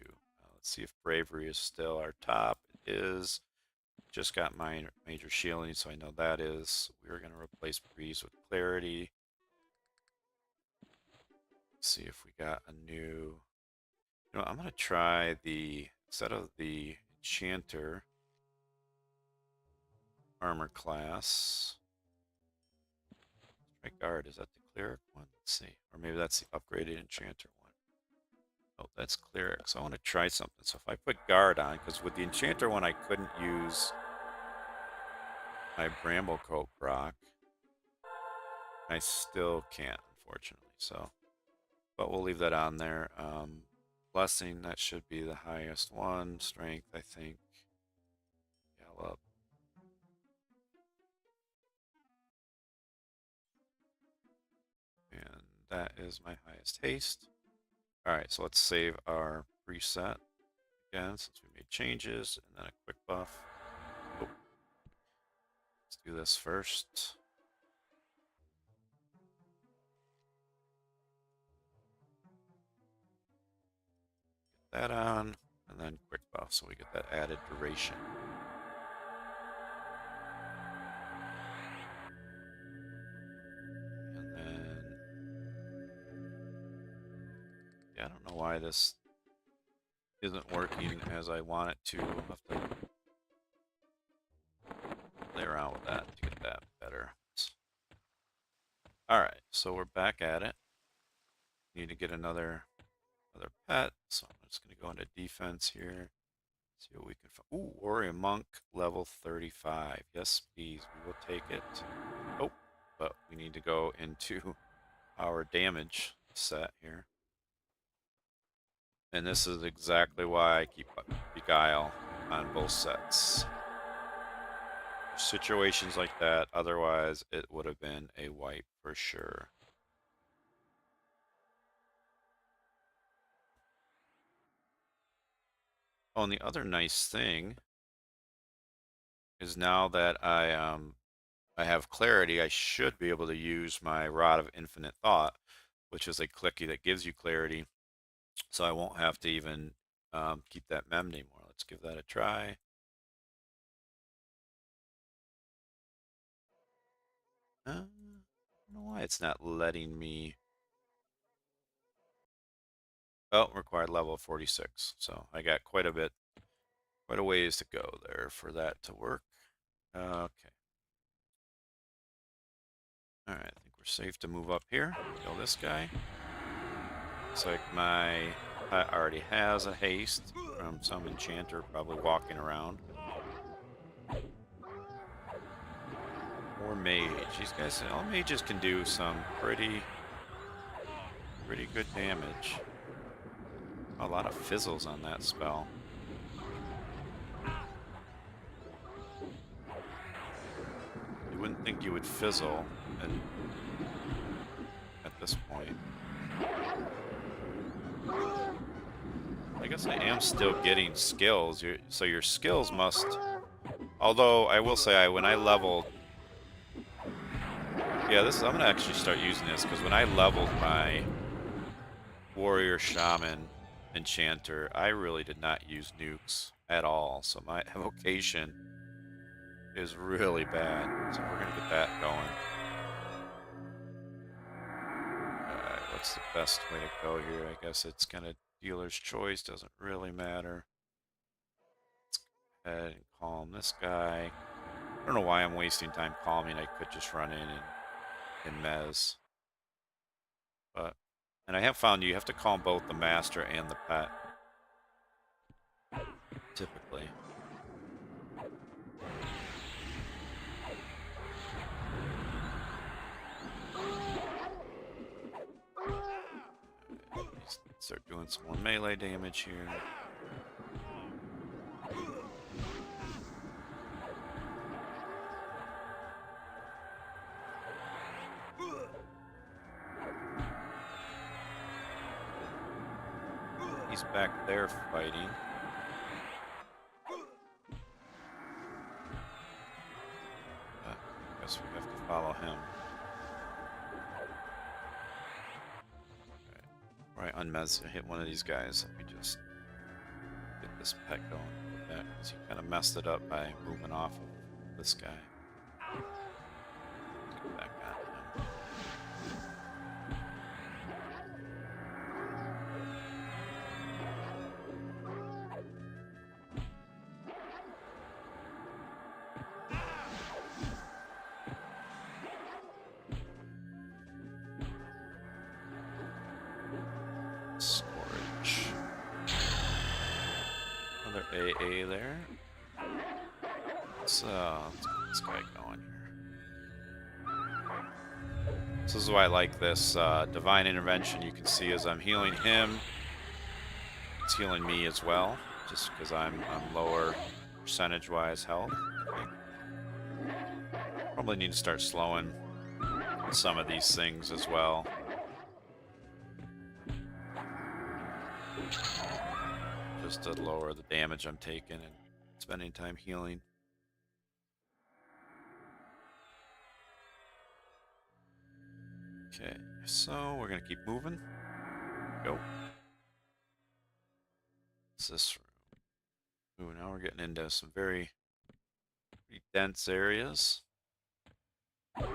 Speaker 1: Let's see if bravery is still our top. It is. Just got my major shielding, so I know that is. We're going to replace breeze with clarity. Let's see if we got a new... You know, I'm going to try the, instead of the Enchanter armor class, try guard. Is that the Cleric one? Let's see. Or maybe that's the upgraded Enchanter one. Oh, that's Cleric. So I want to try something. So if I put guard on, because with the Enchanter one I couldn't use my Bramblecoat proc. I still can't, unfortunately. So, but we'll leave that on there. Blessing, that should be the highest one. Strength, I think. Gallop. And that is my highest haste. Alright, so let's save our preset again since we made changes, and then a quick buff. Oh. Let's do this first. Get that on, and then quick buff so we get that added duration. And then, yeah, I don't know why this isn't working as I want it to. I'll have to play around with that to get that better. Alright, so we're back at it. Need to get another pet, so I'm just going to go into defense here. See what we can find. Ooh, Warrior Monk, level 35. Yes, please, we will take it. Oh, but we need to go into our damage set here. And this is exactly why I keep Beguile on both sets. situations like that. Otherwise, it would have been a wipe for sure. Oh, and the other nice thing is now that I have clarity, I should be able to use my Rod of Infinite Thought, which is a clicky that gives you clarity, so I won't have to even keep that mem anymore. Let's give that a try. I don't know why it's not letting me. Oh, required level of 46. So I got quite a ways to go there for that to work. Okay. All right, I think we're safe to move up here. Kill this guy. Looks like my pet already has a haste from some enchanter probably walking around. Or mage. These guys, all mages can do some pretty good damage. A lot of fizzles on that spell. You wouldn't think you would fizzle at this point. I guess I am still getting skills. So your skills must... Although, I will say, when I leveled... Yeah, I'm going to actually start using this, because when I leveled my Warrior, Shaman, Enchanter, I really did not use nukes at all. So my evocation is really bad. So we're going to get that going. Alright, what's the best way to go here? I guess it's kind of dealer's choice. Doesn't really matter. Let's go ahead and calm this guy. I don't know why I'm wasting time calming. I could just run in and mez. And I have found you have to calm both the master and the pet. Typically. Start doing some more melee damage here. He's back there fighting. I guess we have to follow him. Right, unmez, hit one of these guys. Let me just get this pet going with that, because he kind of messed it up by moving off of this guy. Get back on him. Storage. Another AA there. Let's get this guy going here. This is why I like this Divine Intervention. You can see as I'm healing him, it's healing me as well, just because I'm lower percentage-wise health. Probably need to start slowing some of these things as well. Just to lower the damage I'm taking and spending time healing. Okay, so we're gonna keep moving. Go. What's this room? Ooh, now we're getting into some pretty dense areas. Okay,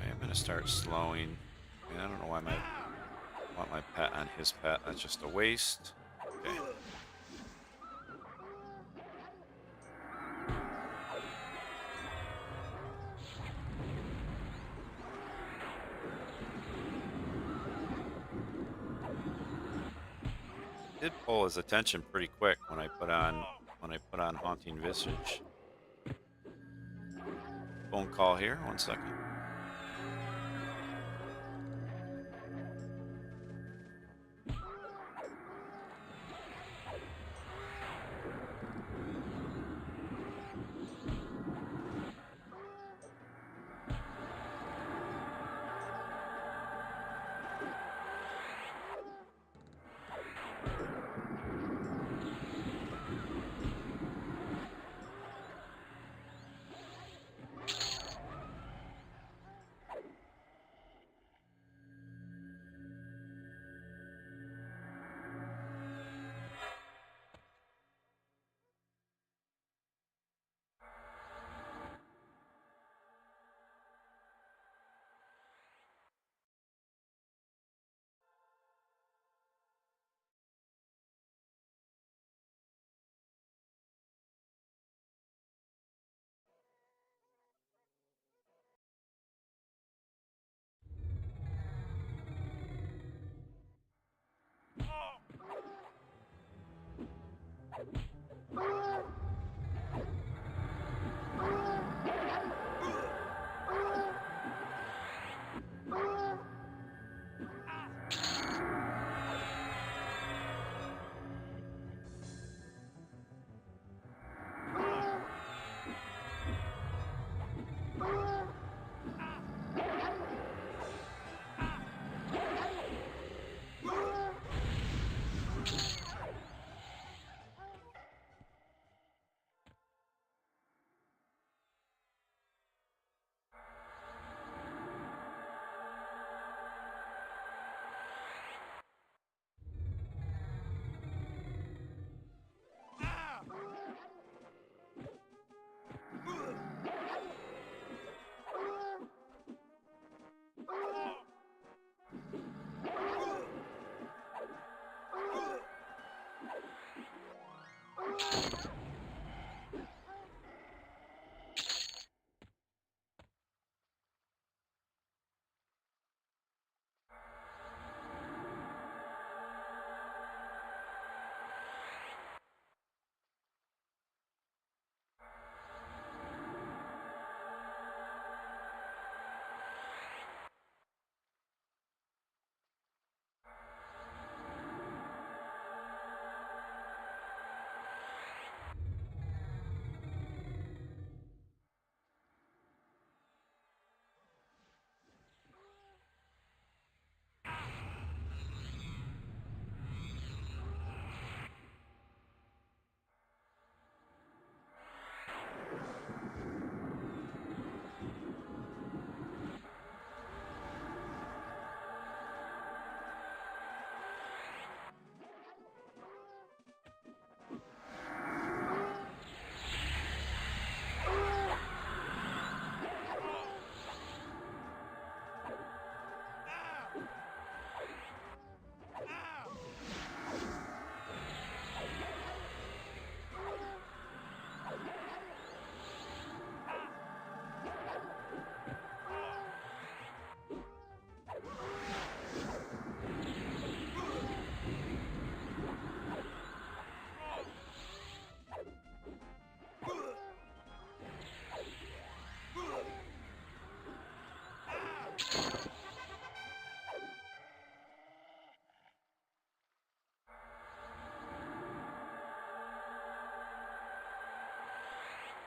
Speaker 1: I'm gonna start slowing. I don't know why I want my pet on his pet. That's just a waste. Okay. Did pull his attention pretty quick when I put on Haunting Visage. Phone call here, 1 second.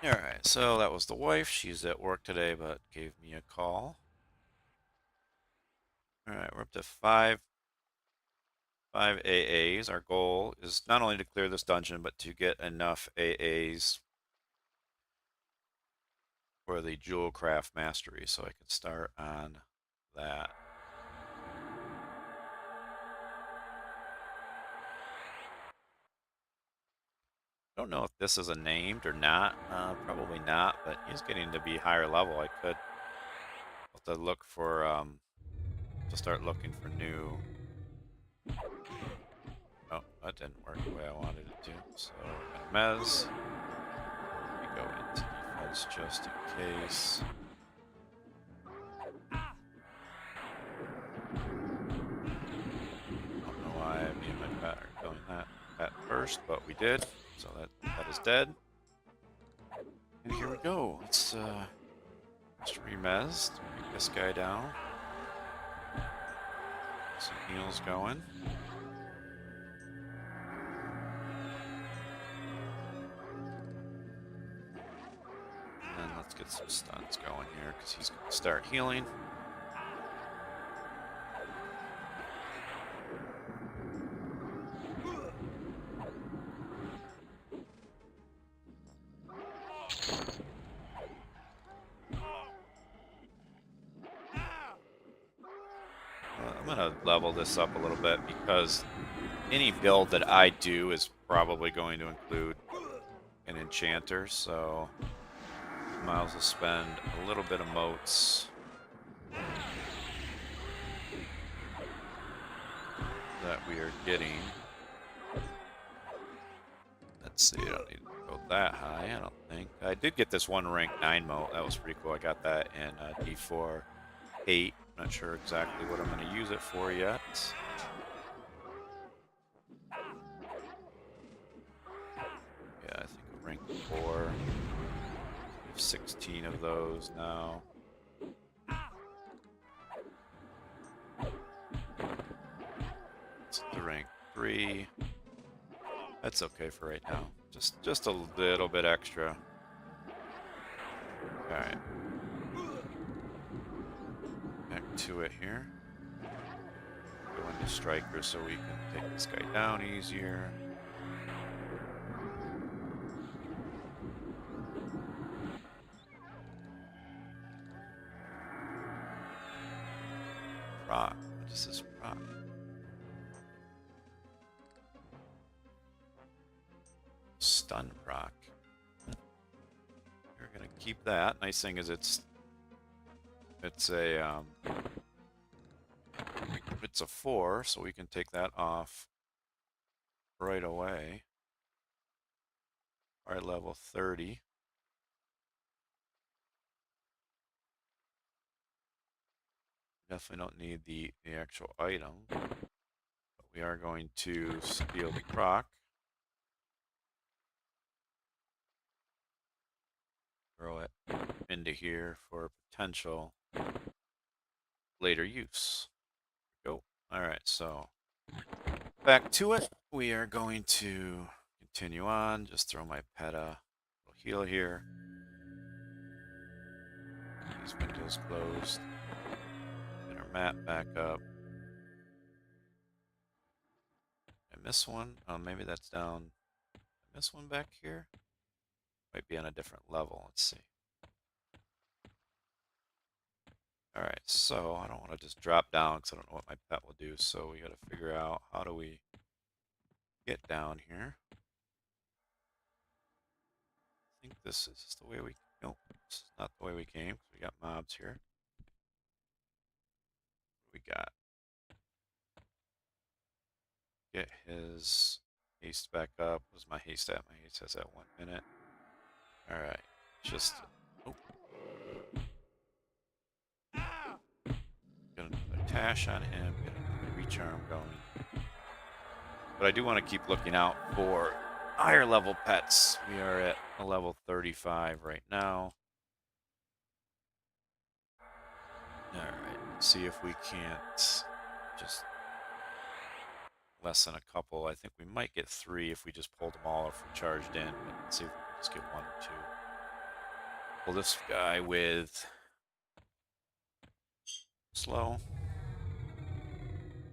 Speaker 1: Alright, so that was the wife. She's at work today, but gave me a call. Alright, we're up to five AAs. Our goal is not only to clear this dungeon, but to get enough AAs for the Jewel Craft Mastery, so I can start on that. I don't know if this is a named or not. Probably not, but he's getting to be higher level. I could have to look for to start looking for new. Oh, that didn't work the way I wanted it to. So we're gonna mez. We go into defense just in case. Don't know why me and my pet are going that first, but we did. So that is dead. And here we go. Let's just remez to take this guy down. Some heals going. And let's get some stuns going here because he's going to start healing. I'm going to level this up a little bit because any build that I do is probably going to include an Enchanter, so might as well spend a little bit of motes that we are getting. Let's see, I don't need to go that high, I don't think. I did get this one rank 9 mote, that was pretty cool. I got that in D4 8. I'm not sure exactly what I'm going to use it for yet. Yeah, I think a rank 4. We have 16 of those now. It's the rank 3. That's okay for right now. Just a little bit extra. Alright. Back to it here. Go into Striker so we can take this guy down easier. Proc. What is this proc? Stun proc. We're gonna keep that. Nice thing is it's a 4, so we can take that off right away. Our level 30. Definitely don't need the actual item, but we are going to steal the proc. Throw it into here for potential later use. Go. Alright, so back to it. We are going to continue on. Just throw my pet a little heal here. These windows closed. Get our map back up. I miss one. Oh, maybe that's down. I miss one back here. Might be on a different level. Let's see. Alright, so I don't want to just drop down because I don't know what my pet will do. So we got to figure out how do we get down here. I think this is the way we... Nope, this is not the way we came because we got mobs here. What we got? Get his haste back up. What's my haste at? My haste has at 1 minute. Alright, just... Oh. Get another Tash on him. Get another Recharm going. But I do want to keep looking out for higher level pets. We are at a level 35 right now. Alright, see if we can't just lessen a couple. I think we might get 3 if we just pulled them all if we charged in, but let's see if we can just get 1 or 2. Pull this guy with slow.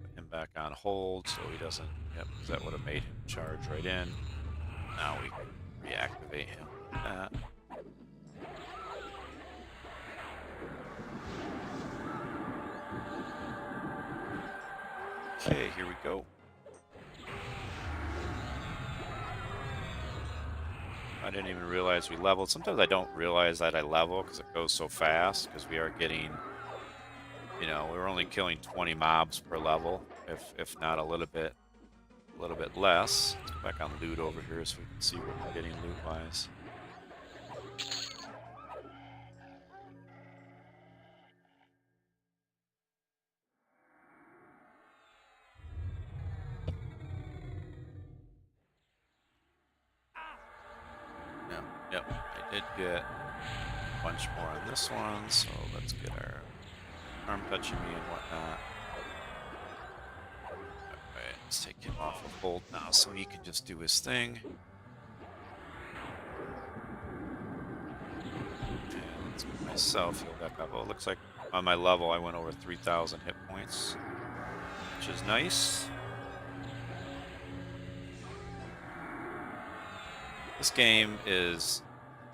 Speaker 1: Put him back on hold so he doesn't. Yep, because that would have made him charge right in. Now we can reactivate him with that. Okay, here we go. I didn't even realize we leveled. Sometimes I don't realize that I level because it goes so fast, because we are getting, you know, we're only killing 20 mobs per level, if not a little bit less. Let's go back on loot over here so we can see what we're getting loot-wise. Yep, I did get a bunch more on this one, so let's get our arm touching me and whatnot. Alright, let's take him off of hold now so he can just do his thing. And let's get myself healed back up. Oh, it looks like on my level I went over 3,000 hit points, which is nice. This game is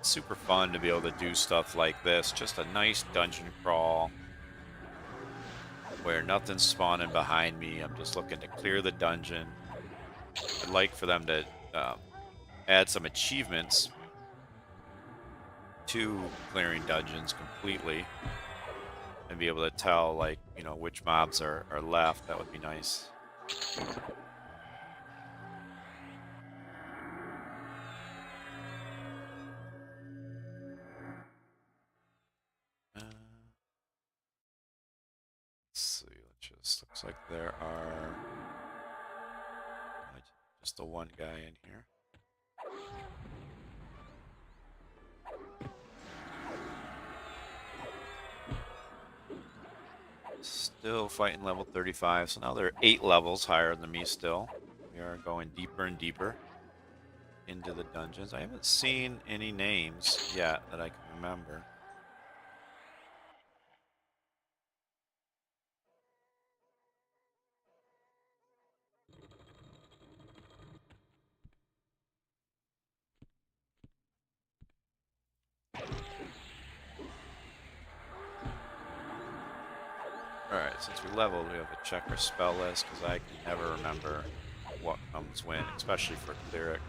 Speaker 1: super fun to be able to do stuff like this. Just a nice dungeon crawl where nothing's spawning behind me. I'm just looking to clear the dungeon. I'd like for them to add some achievements to clearing dungeons completely and be able to tell, like, you know, which mobs are left. That would be nice. Let's see. It just looks like there are just the one guy in here. Still fighting level 35, so now they're 8 levels higher than me still. We are going deeper and deeper into the dungeons. I haven't seen any names yet that I can remember. Alright, since we leveled, we have to check our spell list, because I can never remember what comes when, especially for Cleric.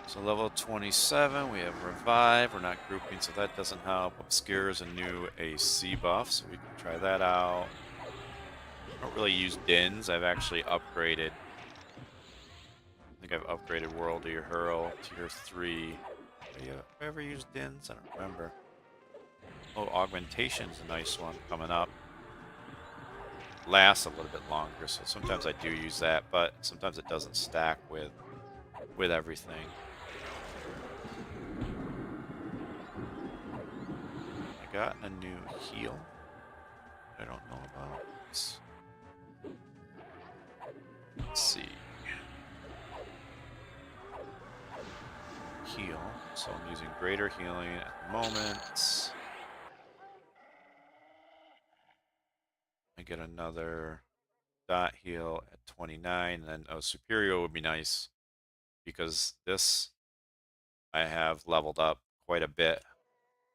Speaker 1: So level 27, we have Revive. We're not grouping, so that doesn't help. Obscure is a new AC buff, so we can try that out. I don't really use Dins. I've actually upgraded. I think I've upgraded World of Your Hurl tier 3. Have I ever used Dins? I don't remember. Oh, Augmentation's a nice one coming up. Lasts a little bit longer, so sometimes I do use that, but sometimes it doesn't stack with everything. I got a new heal I don't know about. Let's see. Heal. So I'm using greater healing at the moment. I get another dot heal at 29, and then superior would be nice because this I have leveled up quite a bit.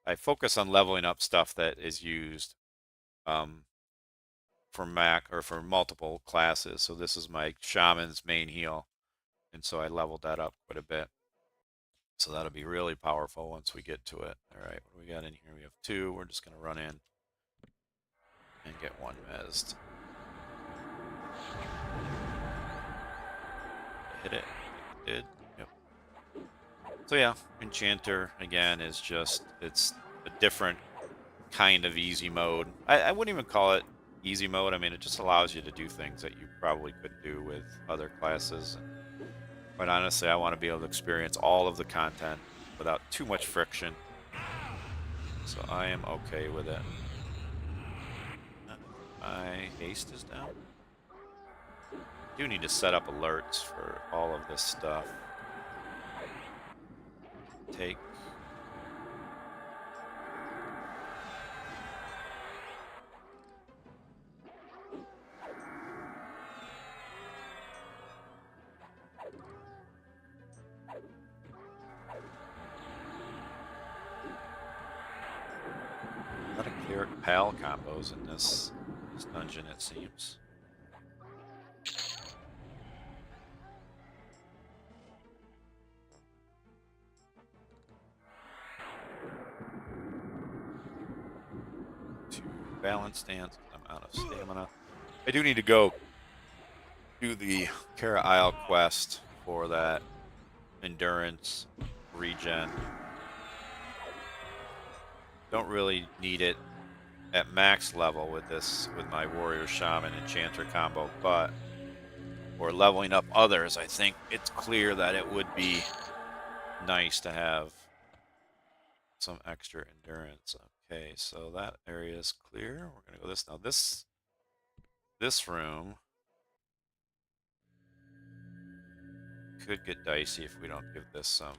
Speaker 1: I focus on leveling up stuff that is used for Mac or for multiple classes. So this is my shaman's main heal, and so I leveled that up quite a bit. So that'll be really powerful once we get to it. All right, what do we got in here? We have 2. We're just going to run in and get 1 mezzed. Hit it. It did. Yep. So yeah, Enchanter again is just, it's a different kind of easy mode. I wouldn't even call it easy mode. I mean, it just allows you to do things that you probably couldn't do with other classes. But honestly, I want to be able to experience all of the content without too much friction. So I am okay with it. My haste is down. I do need to set up alerts for all of this stuff. Take. pal combos in this dungeon, it seems. To balance stance, I'm out of stamina. I do need to go do the Kara Isle quest for that endurance regen. Don't really need it at max level with my warrior shaman enchanter combo, but for leveling up others, I think it's clear that it would be nice to have some extra endurance. Okay, so that area is clear. We're gonna go this now. This room could get dicey if we don't give this some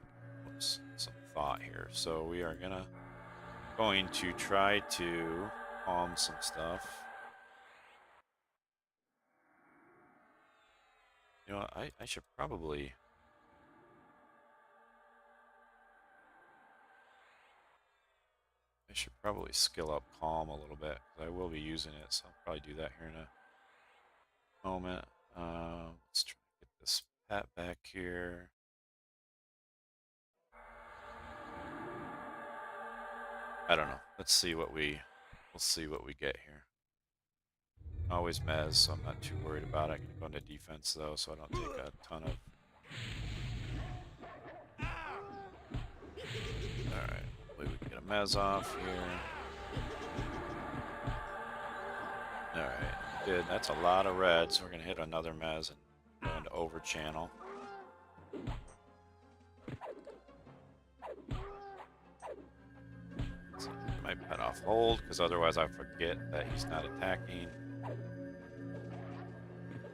Speaker 1: thought here. So we are going to try to calm some stuff. You know, I should probably skill up calm a little bit. I will be using it, so I'll probably do that here in a moment. Let's try to get this pet back here. I don't know. We'll see what we get here. Always mez, so I'm not too worried about it. I can go into defense though, so I don't take a ton of. Alright, hopefully we can get a mez off here. Alright, good. That's a lot of red, so we're gonna hit another mez and go into over channel. My pet off hold, because otherwise I forget that he's not attacking.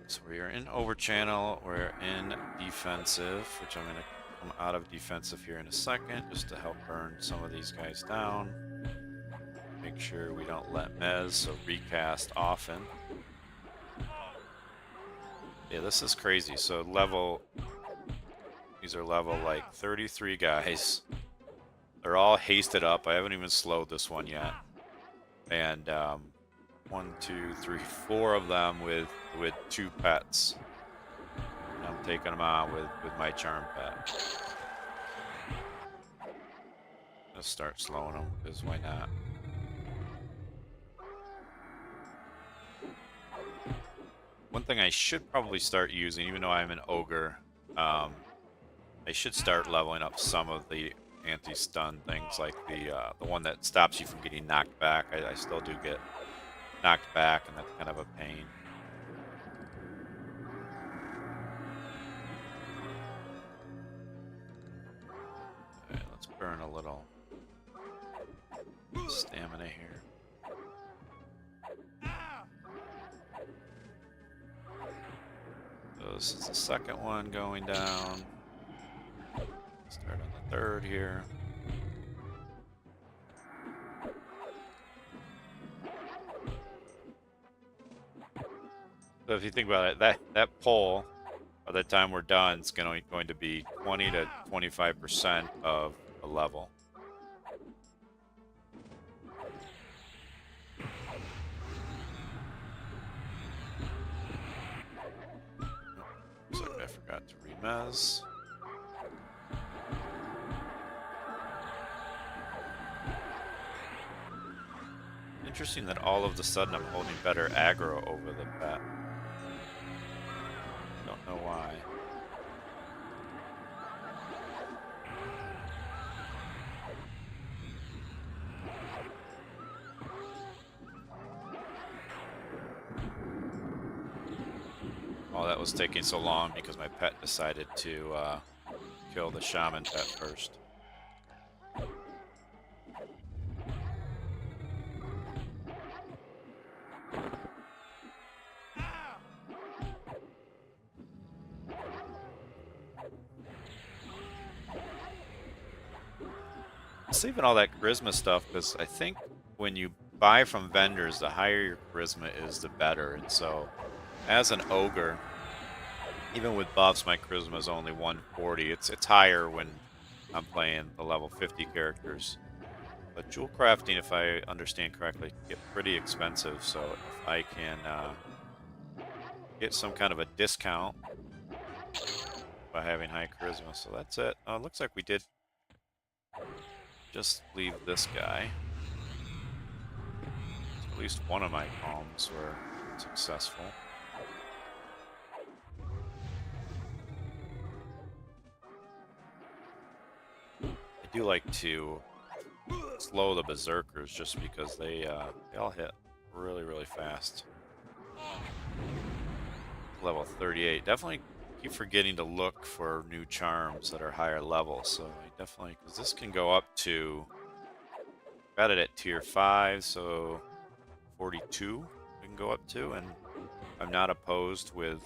Speaker 1: So we are in over channel, we're in defensive, which I'm going to come out of defensive here in a second, just to help burn some of these guys down. Make sure we don't let mez, so recast often. Yeah, this is crazy. So these are level like 33 guys. They're all hasted up. I haven't even slowed this one yet. And 1, 2, 3, 4 of them with 2 pets. And I'm taking them on with my charm pet. Let's start slowing them, because why not? One thing I should probably start using, even though I'm an ogre, I should start leveling up some of the anti-stun things, like the one that stops you from getting knocked back. I still do get knocked back, and that's kind of a pain. Alright, let's burn a little stamina here. So this is the second one going down. Start on the third here. So if you think about it, that pole, by the time we're done, is going to be 20 to 25% of the level. Looks like I forgot to remez. Interesting that all of a sudden I'm holding better aggro over the pet. Don't know why. Oh, that was taking so long because my pet decided to kill the shaman pet first. Saving all that charisma stuff, because I think when you buy from vendors, the higher your charisma is, the better. And so, as an ogre, even with buffs, my charisma is only 140. It's higher when I'm playing the level 50 characters. But jewel crafting, if I understand correctly, can get pretty expensive. So if I can get some kind of a discount by having high charisma, so that's it. It looks like we did just leave this guy. So at least one of my palms were successful. I do like to slow the berserkers just because they all hit really fast. Level 38. Definitely keep forgetting to look for new charms that are higher level. So I definitely, because this can go up to, got it at tier 5, so 42 we can go up to, and I'm not opposed with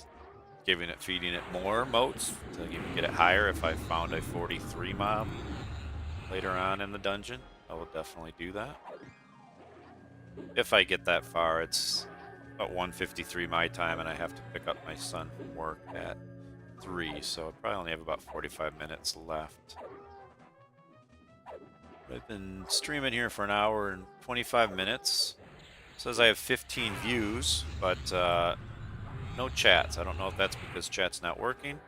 Speaker 1: feeding it more motes to even get it higher. If I found a 43 mob later on in the dungeon, I will definitely do that. If I get that far, it's about 1:53 my time, and I have to pick up my son from work at 3, so I probably only have about 45 minutes left. I've been streaming here for an hour and 25 minutes. It says I have 15 views, but no chats. I don't know if that's because chat's not working,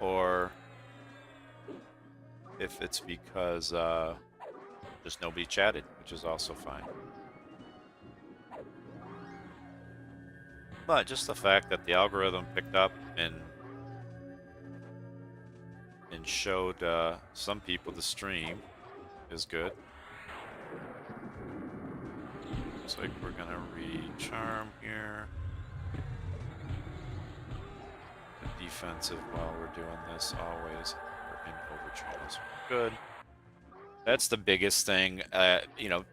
Speaker 1: or if it's because just nobody chatted, which is also fine. But just the fact that the algorithm picked up and showed some people the stream is good. Looks like we're gonna recharm here. Be defensive while we're doing this always. We're in overtraining, so good. That's the biggest thing. You know,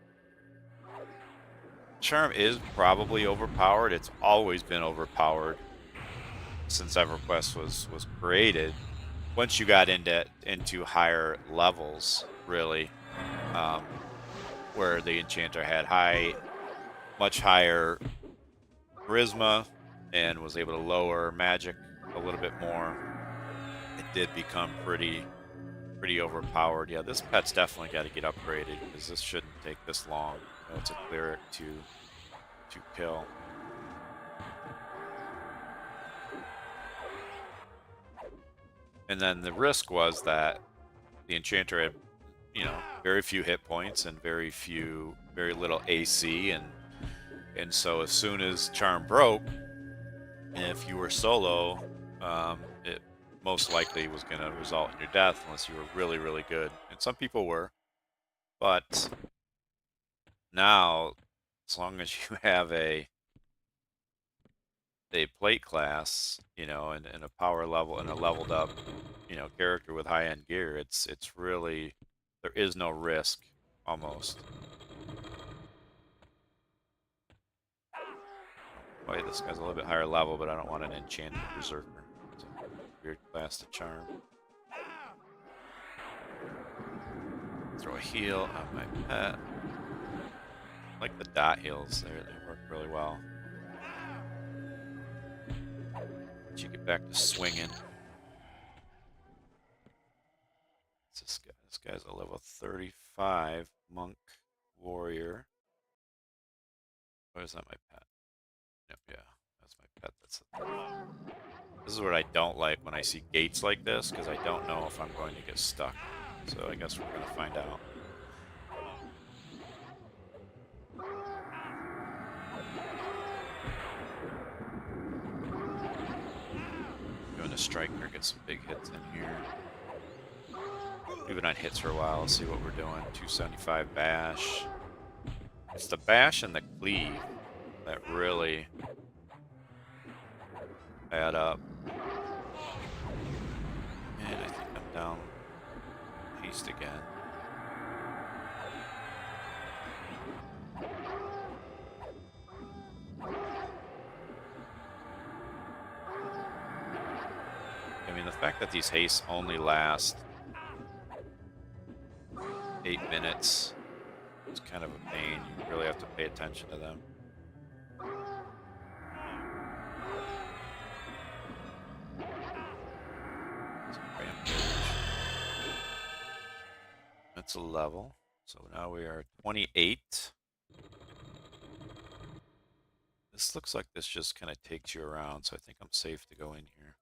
Speaker 1: charm is probably overpowered. It's always been overpowered since EverQuest was created. Once you got into higher levels, really, where the Enchanter had much higher charisma and was able to lower magic a little bit more, it did become pretty overpowered. Yeah, this pet's definitely got to get upgraded because this shouldn't take this long. You know, it's a cleric to kill. And then the risk was that the Enchanter had, you know, very few hit points and very little AC, and so as soon as charm broke, and if you were solo, it most likely was going to result in your death unless you were really good. And some people were, but now, as long as you have a plate class, you know, and a power level and a leveled up, you know, character with high end gear, it's really, there is no risk almost. Wait, this guy's a little bit higher level, but I don't want an enchanted berserker. It's a weird class to charm. Throw a heal on my pet. I like the dot heals there, they work really well. Let you get back to swinging. What's this guy? This guy's a level 35 monk warrior. What is that, my pet? Yep, yeah, that's my pet. This is what I don't like when I see gates like this, because I don't know if I'm going to get stuck. So I guess we're going to find out. Doing a striker, get some big hits in here. We've been on hits for a while. Let's see what we're doing. 275 bash. It's the bash and the cleave that really add up. And I think I'm down haste again. I mean, the fact that these hastes only last 8 minutes is kind of a pain. You really have to pay attention to them. That's a level. So now we are 28. This looks like this just kind of takes you around, so I think I'm safe to go in here.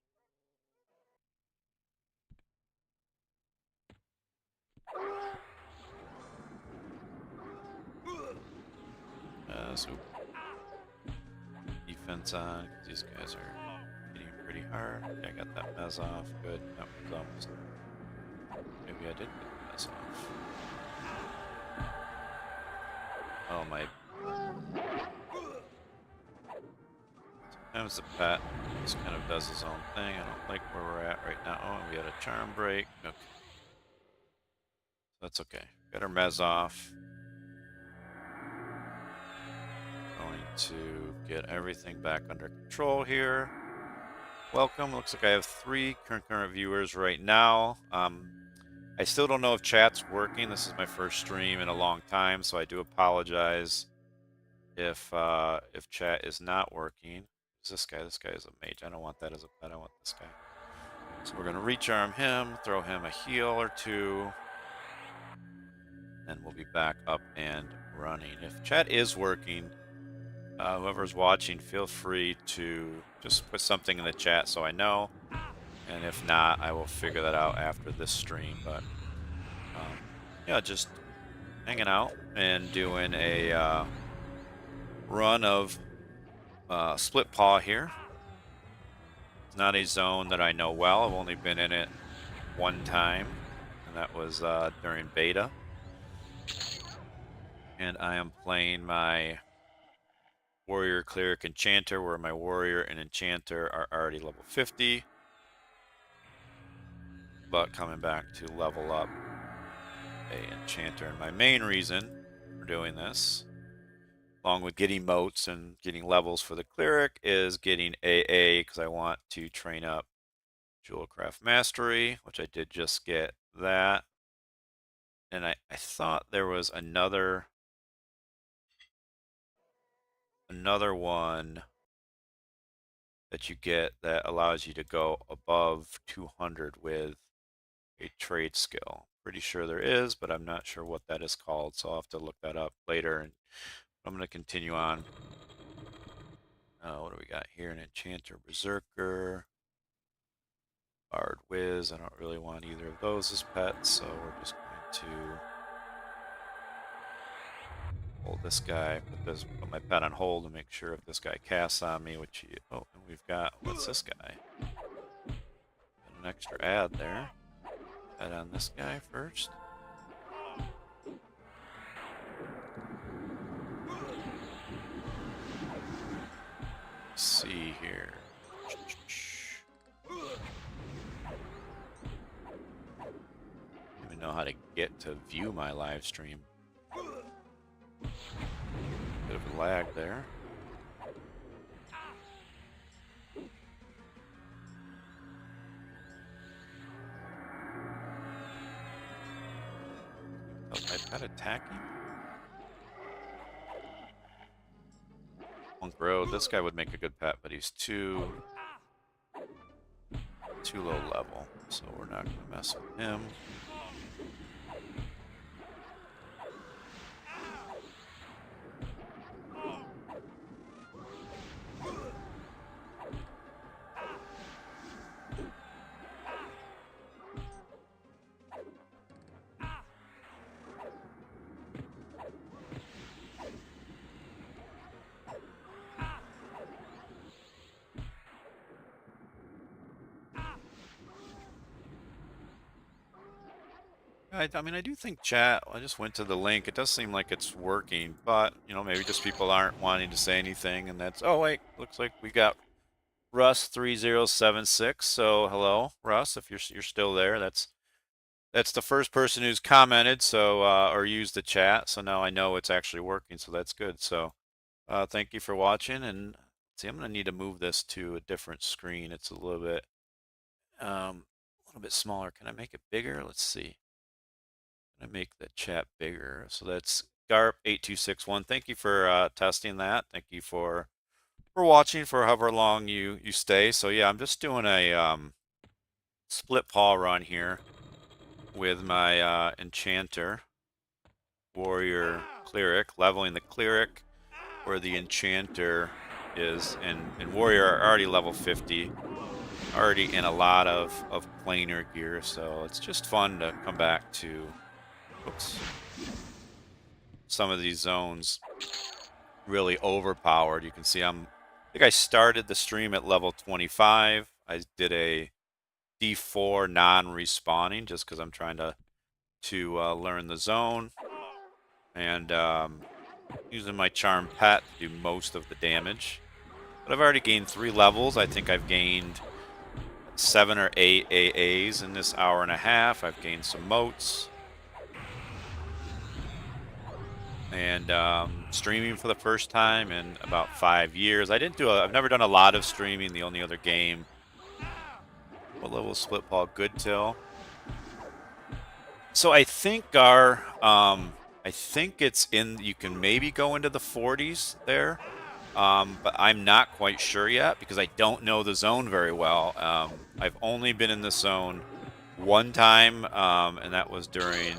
Speaker 1: So defense on, because these guys are hitting pretty hard. Yeah, I got that mez off. Good. That was almost. Maybe I didn't get the mez off. Oh, my. Sometimes the pet just kind of does his own thing. I don't like where we're at right now. Oh, we got a charm break. Okay. That's okay. Got our mez off. Going to get everything back under control here. Welcome. Looks like I have 3 concurrent viewers right now. I still don't know if chat's working. This is my first stream in a long time, so I do apologize if chat is not working. Who's this guy? This guy is a mage. I don't want that as a pet. I want this guy. So we're going to recharm him, throw him a heal or 2, and we'll be back up and running. If chat is working, whoever's watching, feel free to just put something in the chat so I know. And if not, I will figure that out after this stream. But yeah, just hanging out and doing a run of Splitpaw here. It's not a zone that I know well. I've only been in it one time, and that was during beta. And I am playing my Warrior, Cleric, Enchanter, where my Warrior and Enchanter are already level 50. But coming back to level up a Enchanter. And my main reason for doing this, along with getting moats and getting levels for the Cleric, is getting AA, because I want to train up Jewelcraft Mastery, which I did just get that. And I thought there was another one that you get that allows you to go above 200 with a trade skill. Pretty sure there is, but I'm not sure what that is called, so I'll have to look that up later. And I'm going to continue on. What do we got here? An Enchanter, Berserker, Bard Wiz. I don't really want either of those as pets, so we're just going to hold this guy, put my pet on hold to make sure if this guy casts on me, which he, oh, and we've got, what's this guy? Got an extra ad there. Add on this guy first. Let's see here. I don't even know how to get to view my live stream. Bit of a lag there. Oh, my pet attacking? Monk Road. This guy would make a good pet, but he's too low level, so we're not going to mess with him. I mean, I do think chat, I just went to the link. It does seem like it's working, but, you know, maybe just people aren't wanting to say anything, and that's, oh, wait, looks like we got Russ3076. So, hello, Russ, if you're still there. That's the first person who's commented, so, or used the chat, so now I know it's actually working, so that's good. So, thank you for watching, and see, I'm going to need to move this to a different screen. It's a little bit smaller. Can I make it bigger? Let's see. I make the chat bigger. So that's Garp8261. Thank you for testing that. Thank you for watching for however long you stay. So yeah, I'm just doing a Splitpaw run here with my Enchanter. warrior cleric, leveling the cleric where the enchanter is, and warrior are already level 50, already in a lot of planar gear, so it's just fun to come back to, oops, some of these zones really overpowered. You can see I think I started the stream at level 25. I did a D4 non-respawning just because I'm trying to learn the zone, and using my charm pet to do most of the damage. But I've already gained 3 levels. I think I've gained 7 or 8 AAs in this hour and a half. I've gained some motes. And streaming for the first time in about 5 years. I've never done a lot of streaming. The only other game, what level is Splitpaw good till? So I think I think it's in, you can maybe go into the 40s there. But I'm not quite sure yet because I don't know the zone very well. I've only been in the zone one time, and that was during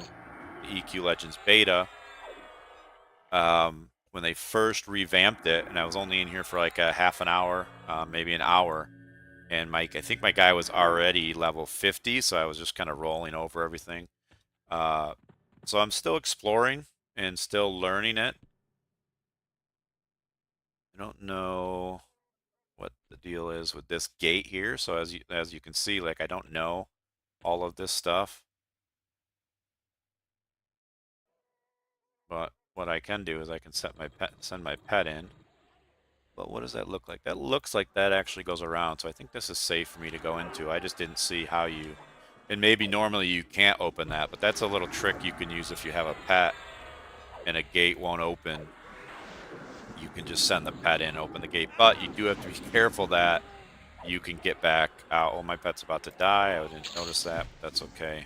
Speaker 1: the EQ Legends beta, when they first revamped it, and I was only in here for like a half an hour, maybe an hour. And I think my guy was already level 50, so I was just kind of rolling over everything. So I'm still exploring and still learning it. I don't know what the deal is with this gate here. So as you can see, like, I don't know all of this stuff, but what I can do is I can send my pet in. But what does that look like? That looks like that actually goes around. So I think this is safe for me to go into. I just didn't see how you, and maybe normally you can't open that, but that's a little trick you can use if you have a pet and a gate won't open. You can just send the pet in, open the gate, but you do have to be careful that you can get back out. Oh, my pet's about to die. I didn't notice that, but that's okay.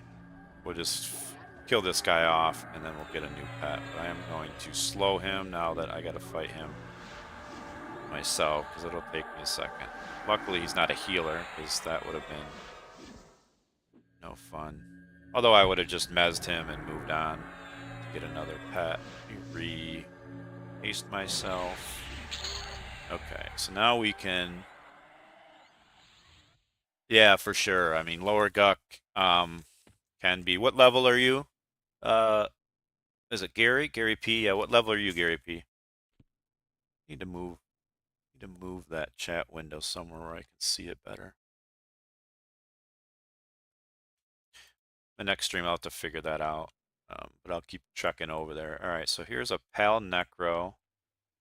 Speaker 1: We'll just kill this guy off, and then we'll get a new pet. But I am going to slow him now that I got to fight him myself, because it'll take me a second. Luckily, he's not a healer, because that would have been no fun. Although I would have just mezzed him and moved on to get another pet. Haste myself. Okay, so now we can... Yeah, for sure. I mean, lower Guck can be... What level are you? Is it Gary? Gary P? Yeah, what level are you, Gary P? Need to move that chat window somewhere where I can see it better. The next stream I'll have to figure that out. But I'll keep checking over there. Alright, so here's a Pal Necro.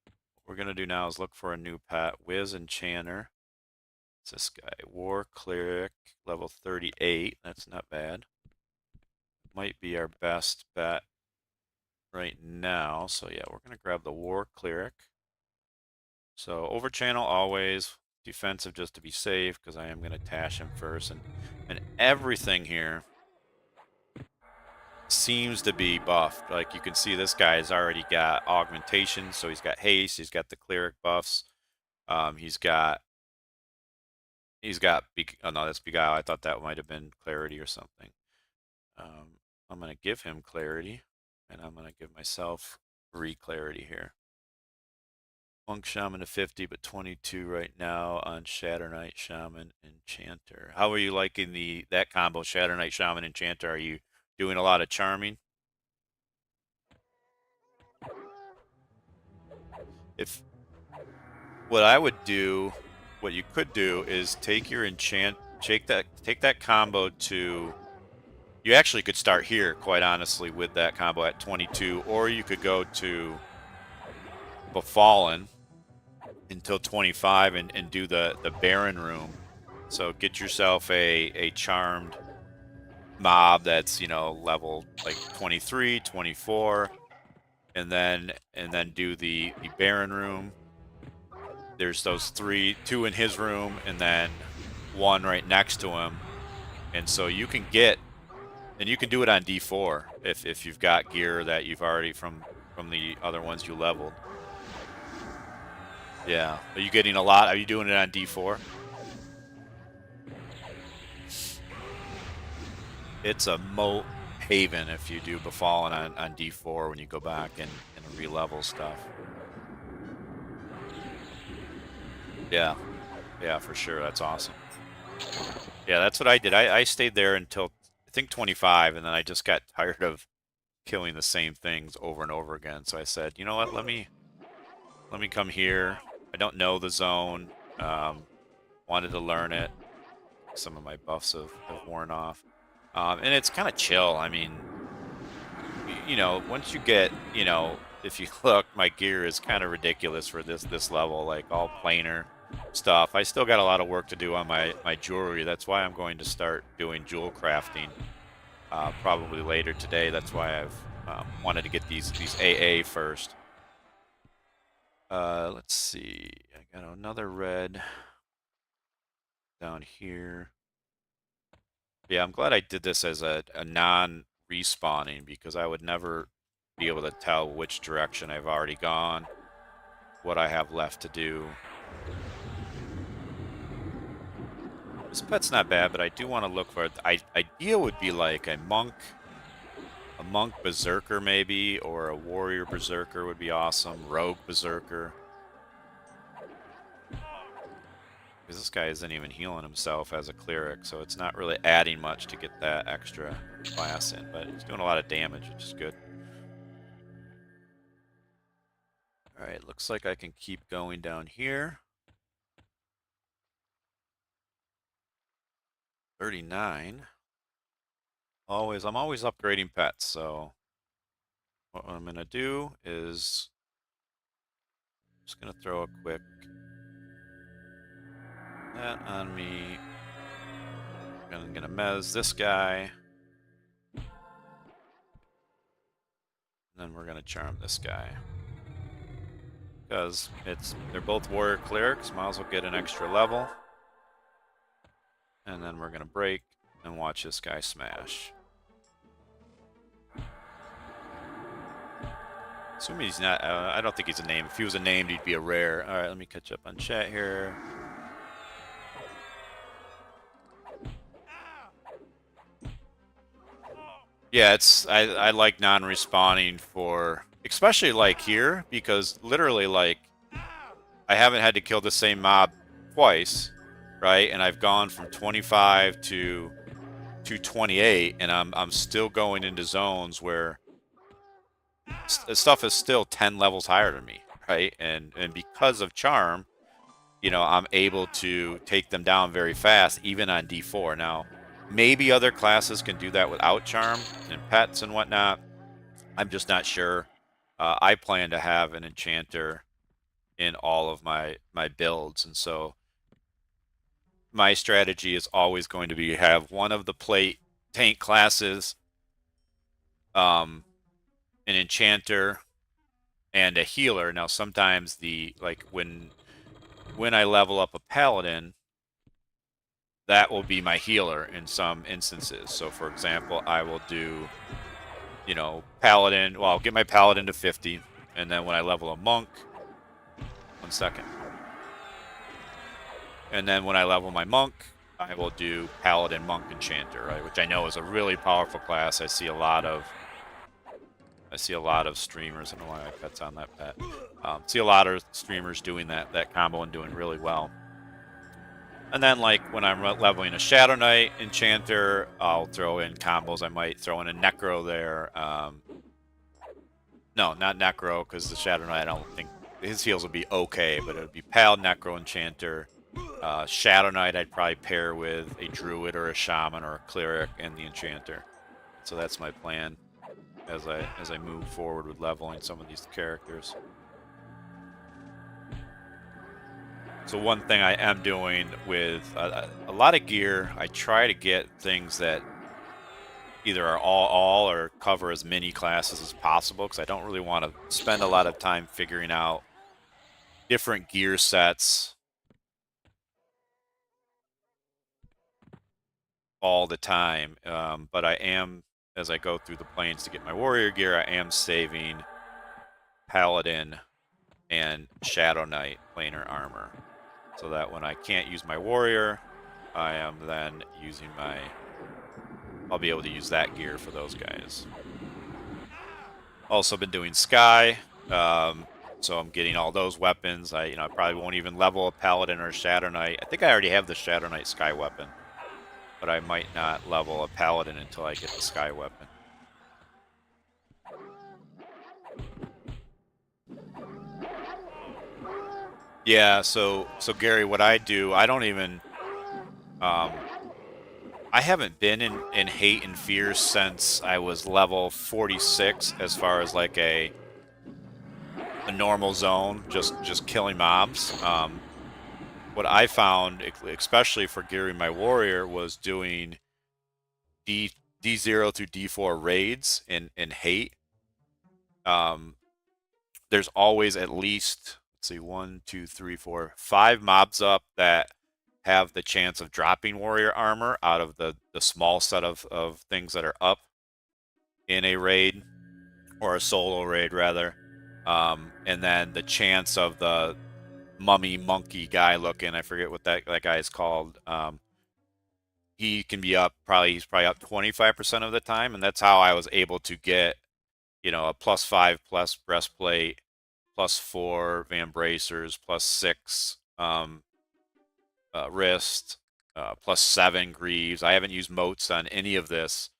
Speaker 1: What we're gonna do now is look for a new pet. Wiz Enchanter. It's this guy. War Cleric, level 38. That's not bad. Might be our best bet right now. So yeah, we're gonna grab the War Cleric. So over channel always, defensive just to be safe, because I am going to tash him first. And everything here seems to be buffed. Like, you can see this guy's already got augmentation, so he's got haste, he's got the cleric buffs, he's got oh no, that's beguile. I thought that might have been clarity or something. I'm going to give him clarity, and I'm going to give myself clarity here. Monk Shaman to 50, but 22 right now on Shatter Knight Shaman Enchanter. How are you liking that combo, Shatter Knight Shaman Enchanter? Are you doing a lot of charming? If what I would do, what you could do is take your take that combo to... You actually could start here, quite honestly, with that combo at 22, or you could go to Befallen until 25 and do the Baron room. So get yourself a charmed mob that's, you know, level like 23, 24, and then do the Baron room. There's those two in his room, and then one right next to him. And so you can get, and you can do it on D4 if you've got gear that you've already from the other ones you leveled. Yeah. Are you getting a lot? Are you doing it on D4? It's a moat haven if you do Befallen on D4 when you go back and re-level stuff. Yeah, yeah, for sure. That's awesome. Yeah, that's what I did. I stayed there until I think 25, and then I just got tired of killing the same things over and over again. So I said, you know what? Let me come here. I don't know the zone. Wanted to learn it. Some of my buffs have worn off, and it's kind of chill. I mean, you know, once you get, you know, if you look, my gear is kind of ridiculous for this level, like all planar stuff. I still got a lot of work to do on my jewelry. That's why I'm going to start doing jewel crafting probably later today. That's why I've wanted to get these AA first. Let's see. I got another red down here. Yeah, I'm glad I did this as a non-respawning because I would never be able to tell which direction I've already gone, what I have left to do. This pet's not bad, but I do want to look for it. Idea would be like a monk berserker maybe, or a warrior berserker would be awesome. Rogue berserker. Because this guy isn't even healing himself as a cleric, so it's not really adding much to get that extra class in, but it's doing a lot of damage, which is good. Alright, looks like I can keep going down here. 39. I'm always upgrading pets, so what I'm going to do is just going to throw a quick that on me. I'm going to mez this guy. And then we're going to charm this guy. Because they're both warrior clerics, might as well get an extra level. And then we're going to break and watch this guy smash. Assuming he's not, I don't think he's a name. If he was a name, he'd be a rare. Alright, let me catch up on chat here. Yeah, I like non-respawning for, especially like here, because literally like I haven't had to kill the same mob twice, right? And I've gone from 25 to 28, and I'm still going into zones where stuff is still 10 levels higher than me, right? And because of charm, you know, I'm able to take them down very fast, even on D4. Now, maybe other classes can do that without charm and pets and whatnot. I'm just not sure. I plan to have an enchanter in all of my builds, and so my strategy is always going to be have one of the plate tank classes, an enchanter, and a healer. Now, sometimes when I level up a paladin, that will be my healer in some instances. So, for example, I will do, you know, paladin. Well, I'll get my paladin to 50, and then when I level a monk, 1 second. And then when I level my monk, I will do paladin, monk, enchanter, right? Which I know is a really powerful class. I see a lot of streamers. I don't know why my pet's on that pet. See a lot of streamers doing that combo and doing really well. And then, like, when I'm leveling a Shadow Knight Enchanter, I'll throw in combos. I might throw in a Necro there. No, not Necro, because the Shadow Knight, I don't think his heals would be okay, but it would be Pal, Necro, Enchanter. Shadow Knight, I'd probably pair with a Druid or a Shaman or a Cleric and the Enchanter. So that's my plan as I move forward with leveling some of these characters. So one thing I am doing with a lot of gear, I try to get things that either are all or cover as many classes as possible, because I don't really want to spend a lot of time figuring out different gear sets all the time. But I am, as I go through the planes to get my warrior gear, I am saving Paladin and Shadow Knight planar armor, so that when I can't use my warrior, I am then using my I'll be able to use that gear for those guys. Also been doing Sky, so I'm getting all those weapons. I probably won't even level a Paladin or a Shadow Knight. I think I already have the Shadow Knight Sky weapon, but I might not level a Paladin until I get the Sky weapon. Yeah, so Gary, what I do, I don't even, I haven't been in Hate and Fear since I was level 46, as far as like a normal zone, just killing mobs. What I found, especially for Gary my warrior, was doing D0 through D4 raids in Hate. There's always at least, let's see, 1, 2, 3, 4, 5 mobs up that have the chance of dropping warrior armor out of the small set of things that are up in a raid, or a solo raid rather. And then the chance of the mummy monkey guy looking, I forget what that guy is called. He can be up, he's probably up 25% of the time, and that's how I was able to get, a +5 plus breastplate, +4 Van Bracers, +6 wrist, +7 greaves. I haven't used motes on any of this.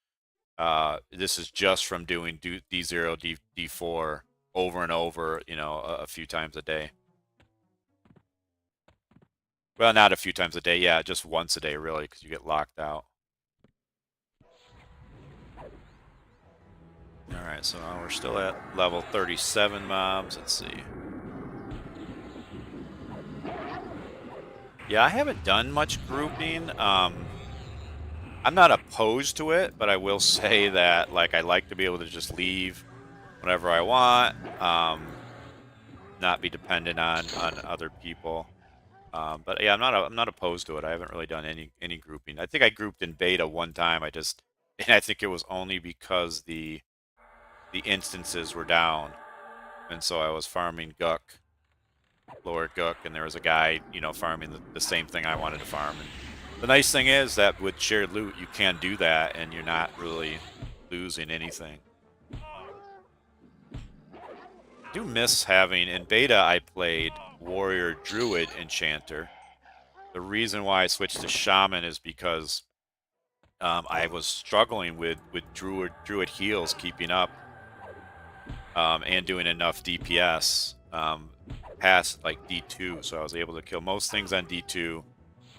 Speaker 1: This is just from doing D0, D4 over and over, a few times a day. Well, not a few times a day. Yeah, just once a day, really, because you get locked out. All right, so now we're still at level 37 mobs. Let's see. Yeah, I haven't done much grouping. I'm not opposed to it, but I will say that, like, I like to be able to just leave whenever I want, not be dependent on other people. But yeah, I'm not opposed to it. I haven't really done any grouping. I think I grouped in beta one time. And I think it was only because the instances were down, and so I was farming Guck, lower Guck, and there was a guy, farming the same thing I wanted to farm. And the nice thing is that with shared loot, you can do that, and you're not really losing anything. I do miss having, in beta I played Warrior Druid Enchanter. The reason why I switched to Shaman is because I was struggling with Druid heals keeping up, and doing enough DPS past like D2, so I was able to kill most things on D2,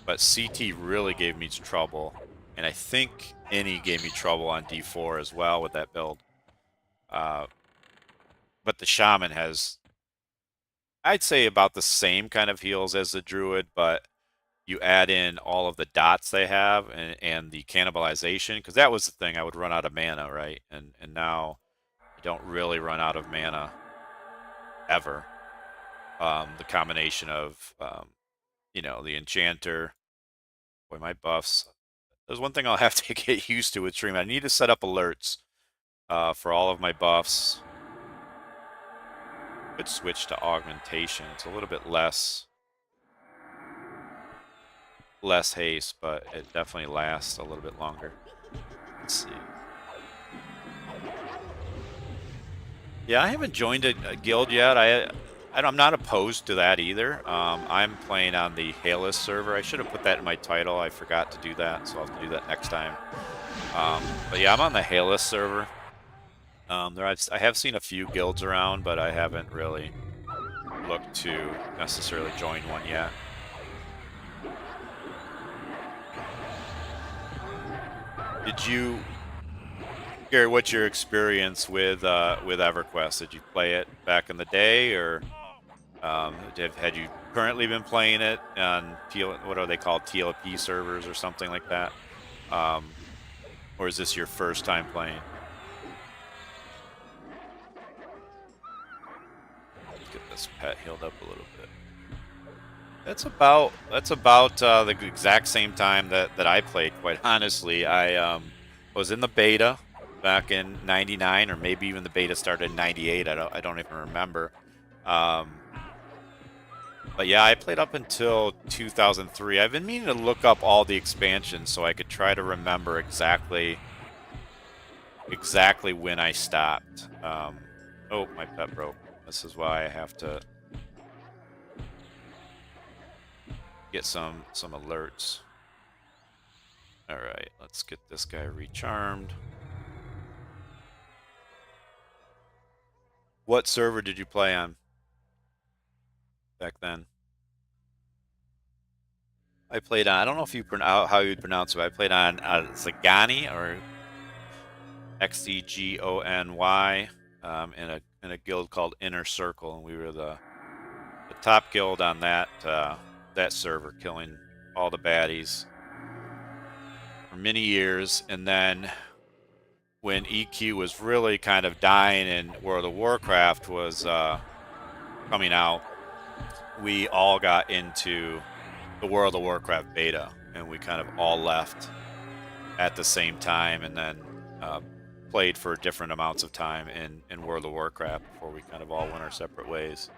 Speaker 1: but CT really gave me trouble, and I think Any gave me trouble on D4 as well with that build. But the Shaman has, I'd say, about the same kind of heals as the Druid, but you add in all of the dots they have, and the cannibalization, because that was the thing, I would run out of mana, right? And now I don't really run out of mana ever. The combination of the Enchanter, boy, my buffs. There's one thing I'll have to get used to with stream. I need to set up alerts for all of my buffs. Could switch to augmentation. It's a little bit less haste, but it definitely lasts a little bit longer. Let's see. Yeah, I haven't joined a guild yet. I'm not opposed to that either. I'm playing on the Halas server. I should have put that in my title. I forgot to do that, so I'll have to do that next time. But yeah, I'm on the Halas server. I have seen a few guilds around, but I haven't really looked to necessarily join one yet. Gary, what's your experience with EverQuest? Did you play it back in the day, or had you currently been playing it on what are they called, TLP servers or something like that? Or is this your first time playing? Let's get this pet healed up a little bit. That's about the exact same time that I played, quite honestly. I was in the beta back in '99, or maybe even the beta started in '98. I don't even remember. But yeah, I played up until 2003. I've been meaning to look up all the expansions so I could try to remember exactly exactly when I stopped. Oh, my pet broke. This is why I have to get some alerts. All right, let's get this guy recharmed. What server did you play on back then? I played on, I don't know if you how you'd pronounce it, but I played on Zagani, or Xegony, in a guild called Inner Circle, and we were the top guild on that that server, killing all the baddies for many years. And then when EQ was really kind of dying and World of Warcraft was coming out, we all got into the World of Warcraft beta, and we kind of all left at the same time, and then played for different amounts of time in World of Warcraft before we kind of all went our separate ways.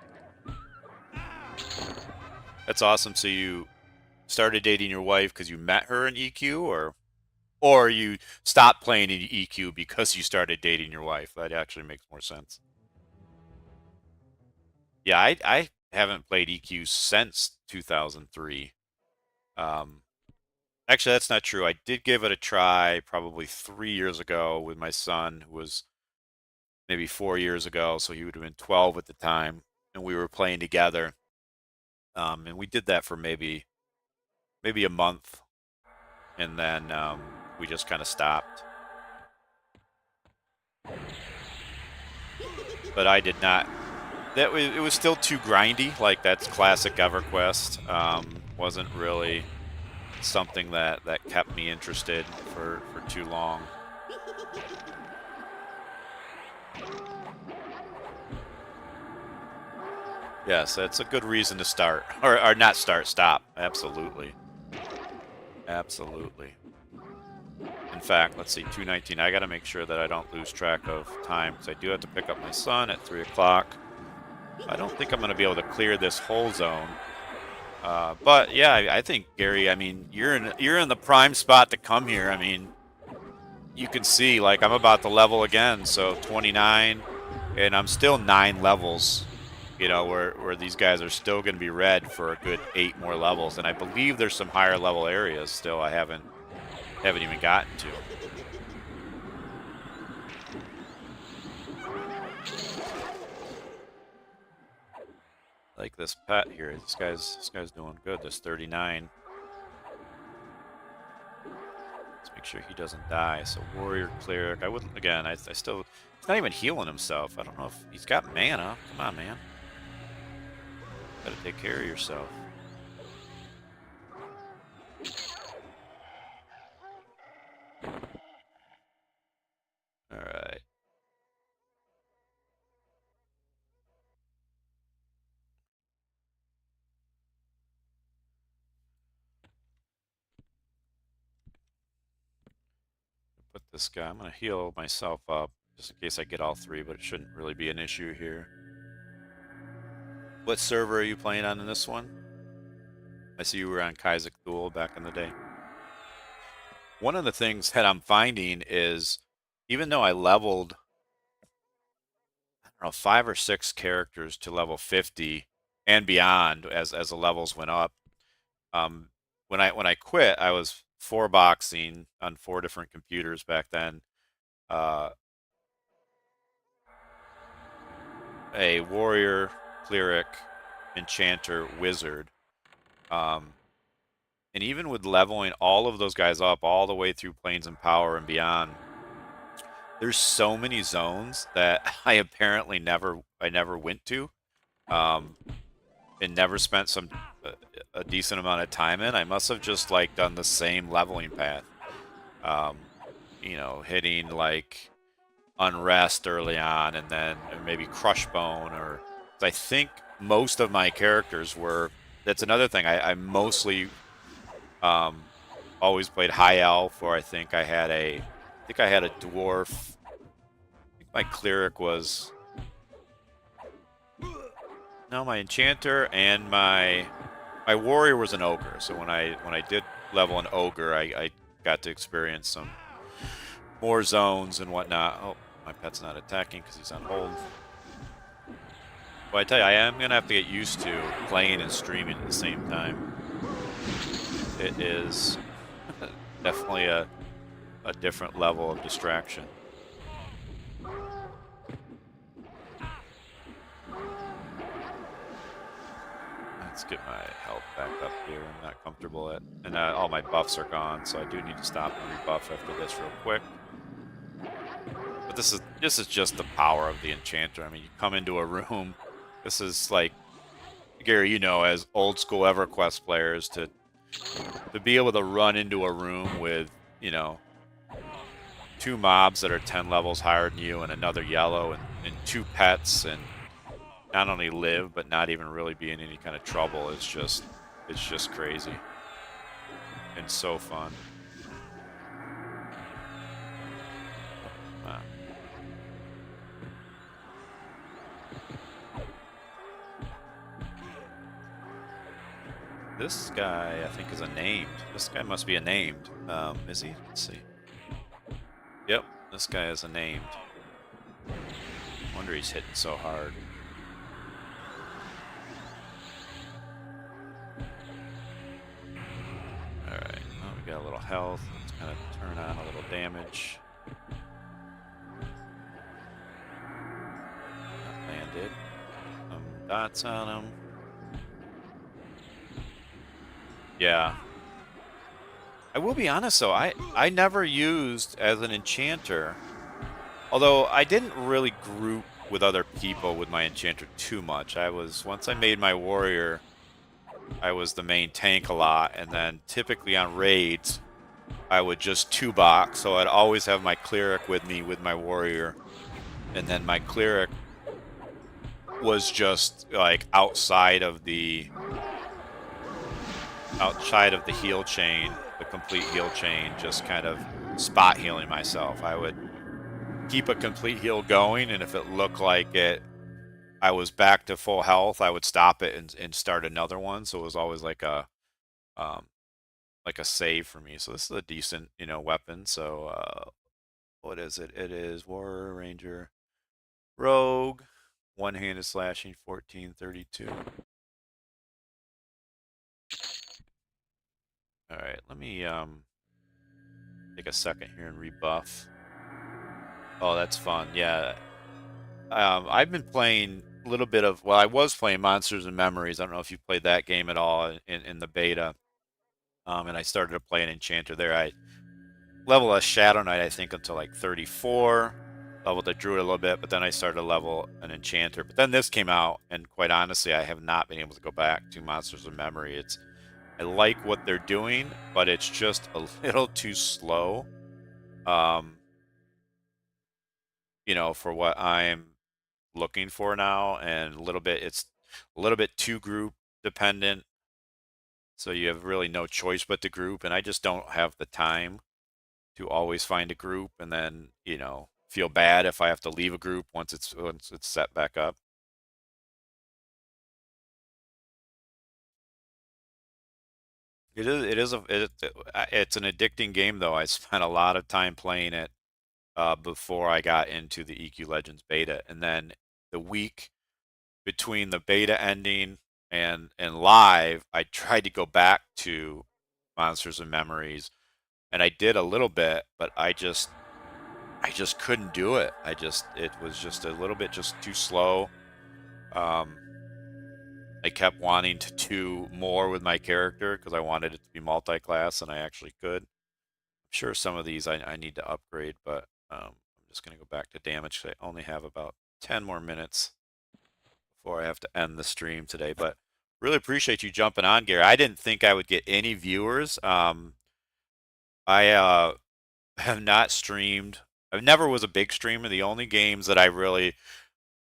Speaker 1: That's awesome. So you started dating your wife because you met her in EQ, or you stopped playing in EQ because you started dating your wife? That actually makes more sense. Yeah, I haven't played EQ since 2003. Actually, that's not true. I did give it a try probably 3 years ago with my son, who was maybe 4 years ago, so he would have been 12 at the time, and we were playing together. And we did that for maybe a month, and then we just kind of stopped. But I did not. It was still too grindy. Like, that's classic EverQuest. Wasn't really something that kept me interested for too long. Yes, that's a good reason to start, or not start, stop. Absolutely, absolutely. In fact, let's see, 2:19. I got to make sure that I don't lose track of time, because I do have to pick up my son at 3 o'clock. I don't think I'm going to be able to clear this whole zone. But yeah, I think, Gary, I mean, you're in the prime spot to come here. I mean, you can see, like, I'm about to level again, so 29, and I'm still 9 levels. You know, where these guys are still going to be red for a good 8 more levels, and I believe there's some higher level areas still I haven't even gotten to. Like this pet here, this guy's doing good. This 39. Let's make sure he doesn't die. So warrior, cleric. I wouldn't, again. I still. He's not even healing himself. I don't know if he's got mana. Come on, man. Gotta take care of yourself. All right. Put this guy. I'm gonna heal myself up just in case I get all 3, but it shouldn't really be an issue here. What server are you playing on in this one? I see you were on Kaiser Thule back in the day. One of the things that I'm finding is, even though I leveled, I don't know, 5 or 6 characters to level 50 and beyond as the levels went up, when I quit, I was 4-boxing on 4 different computers back then. A warrior, cleric, enchanter, wizard. And even with leveling all of those guys up all the way through Plains and Power and beyond, there's so many zones that I apparently never went to, and never spent a decent amount of time in. I must have just, like, done the same leveling path. You know, hitting like Unrest early on, and then maybe Crushbone, or I think most of my characters were. That's another thing. I mostly always played High Elf, or I think I had a dwarf. I think my cleric was, no, my enchanter, and my warrior was an ogre. So when I did level an ogre, I got to experience more zones and whatnot. Oh, my pet's not attacking because he's on hold. But I tell you, I am going to have to get used to playing and streaming at the same time. It is definitely a different level of distraction. Let's get my health back up here. I'm not comfortable at, and all my buffs are gone, so I do need to stop and rebuff after this real quick. But this is just the power of the Enchanter. I mean, you come into a room. This is like, Gary, you know, as old school EverQuest players, to be able to run into a room with, you know, 2 mobs that are 10 levels higher than you and another yellow and 2 pets and not only live but not even really be in any kind of trouble is just crazy and so fun. Wow. This guy, I think, is a named. This guy must be a named. Is he? Let's see. Yep, this guy is a named. Wonder he's hitting so hard. Alright, well, we got a little health. Let's kind of turn on a little damage. That landed. Some dots on him. Yeah. I will be honest though, I never used as an Enchanter. Although I didn't really group with other people with my Enchanter too much. Once I made my Warrior, I was the main tank a lot, and then typically on raids, I would just 2-box, so I'd always have my Cleric with me with my Warrior, and then my Cleric was just like outside of the heal chain, the complete heal chain, just kind of spot healing myself. I would keep a complete heal going, and if it looked like I was back to full health, I would stop it and start another one. So it was always um, like a save for me. So this is a decent, you know, weapon. So what is it? It is Warrior, Ranger, Rogue, one-handed slashing, 1432. All right, let me take a second here and rebuff. Oh, that's fun. Yeah. I've been playing a little bit of, well, I was playing Monsters and Memories. I don't know if you played that game at all in the beta. And I started to play an Enchanter there. I leveled a Shadow Knight, I think, until like 34. Leveled a Druid a little bit, but then I started to level an Enchanter. But then this came out, and quite honestly, I have not been able to go back to Monsters of Memory. I like what they're doing, but it's just a little too slow. You know, for what I'm looking for now, and it's a little bit too group dependent. So you have really no choice but to group, and I just don't have the time to always find a group and then, you know, feel bad if I have to leave a group once it's set back up. It's an addicting game though. I spent a lot of time playing it before I got into the EQ Legends beta, and then the week between the beta ending and live, I tried to go back to Monsters and Memories, and I did a little bit, but I just couldn't do it. It was just a little bit just too slow. Um, I kept wanting to do more with my character because I wanted it to be multi-class, and I actually could. I'm sure some of these I need to upgrade, but I'm just going to go back to damage. I only have about 10 more minutes before I have to end the stream today. But really appreciate you jumping on, Gary. I didn't think I would get any viewers. I have not streamed. I never was a big streamer. The only games that I really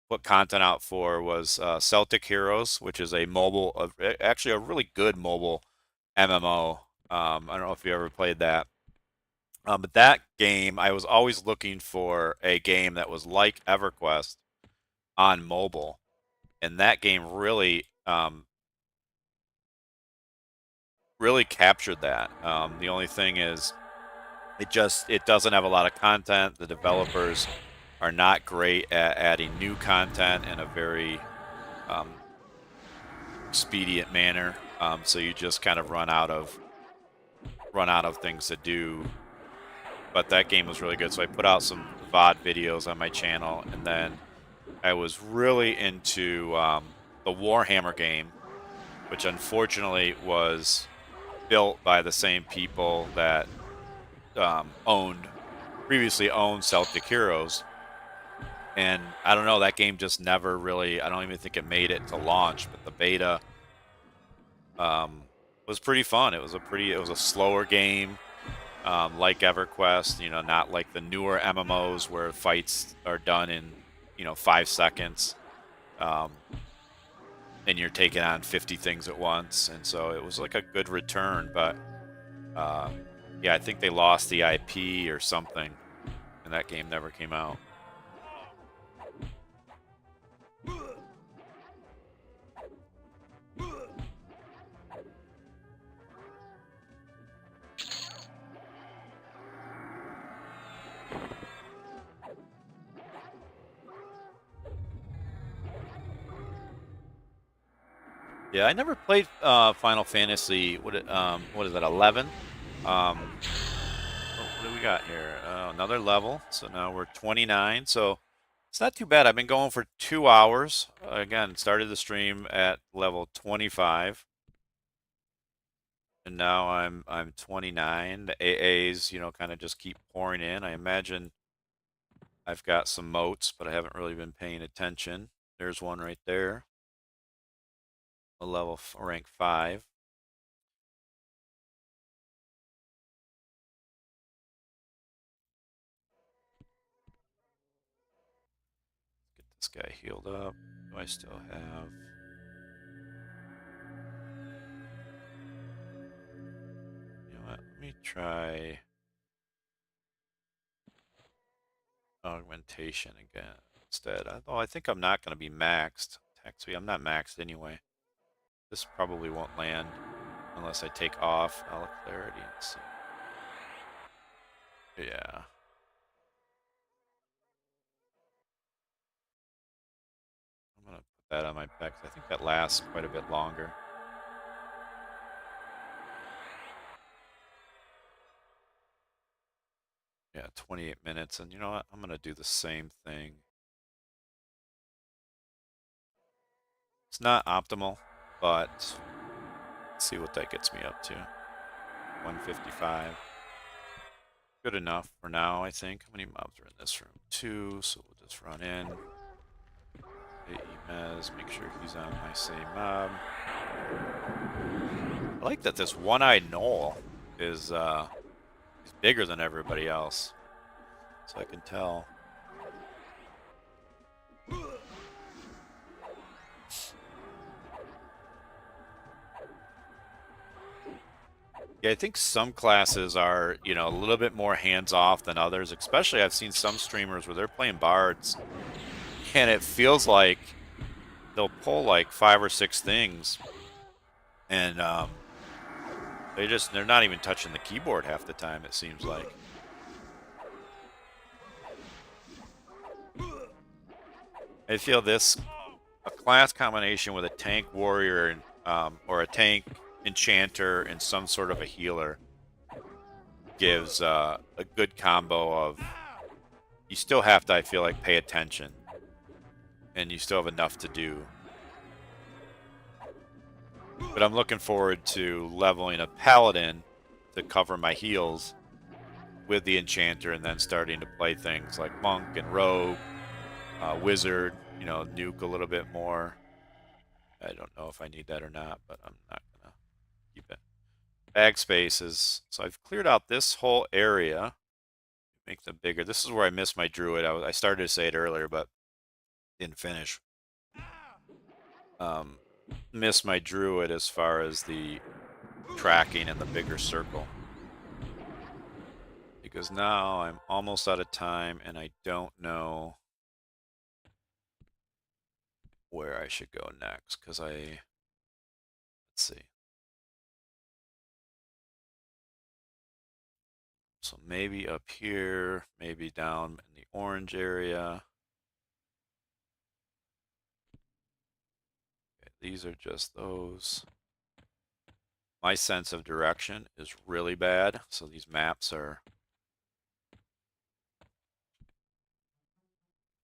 Speaker 1: put content out for was Celtic Heroes, which is a mobile, actually a really good mobile MMO. I don't know if you ever played that. But that game, I was always looking for a game that was like EverQuest on mobile, and that game really captured that. The only thing is, it doesn't have a lot of content. The developers are not great at adding new content in a very expedient manner. So you just kind of run out of things to do. But that game was really good. So I put out some VOD videos on my channel, and then I was really into the Warhammer game, which unfortunately was built by the same people that previously owned Celtic Heroes. And I don't know, that game just never really, I don't even think it made it to launch, but the beta was pretty fun. It was a slower game, like EverQuest, not like the newer MMOs where fights are done in, 5 seconds. And you're taking on 50 things at once. And so it was like a good return, but yeah, I think they lost the IP or something, and that game never came out. Yeah, I never played Final Fantasy. What is that? 11. What do we got here? Another level. So now we're 29. So it's not too bad. I've been going for 2 hours. Again, started the stream at level 25, and now I'm 29. The AAs, kind of just keep pouring in. I imagine I've got some moats, but I haven't really been paying attention. There's one right there. A level rank 5. Get this guy healed up. Do I still have? You know what? Let me try augmentation again instead. Although I think I'm not going to be maxed. Actually, I'm not maxed anyway. This probably won't land unless I take off clarity. Let's see. Yeah. I'm going to put that on my back. I think that lasts quite a bit longer. Yeah, 28 minutes. And you know what? I'm going to do the same thing. It's not optimal, but let's see what that gets me up to. 155. Good enough for now, I think. How many mobs are in this room? 2, so we'll just run in. Hit Mez, make sure he's on my same mob. I like that this one-eyed gnoll is bigger than everybody else. So I can tell. Yeah, I think some classes are, a little bit more hands-off than others. Especially I've seen some streamers where they're playing bards, and it feels like they'll pull like 5 or 6 things, and they're not even touching the keyboard half the time, it seems like. I feel a class combination with a tank warrior or a tank enchanter and some sort of a healer gives a good combo of, you still have to, I feel like, pay attention, and you still have enough to do. But I'm looking forward to leveling a paladin to cover my heals with the enchanter, and then starting to play things like monk and rogue, wizard, nuke a little bit more. I don't know if I need that or not, but I'm not gonna keep it. Bag spaces. So I've cleared out this whole area. Make them bigger. This is where I missed my druid. I started to say it earlier, but didn't finish. Missed my druid as far as the tracking and the bigger circle. Because now I'm almost out of time and I don't know where I should go next. Because let's see. So maybe up here, maybe down in the orange area. Okay, these are just those. My sense of direction is really bad, so these maps are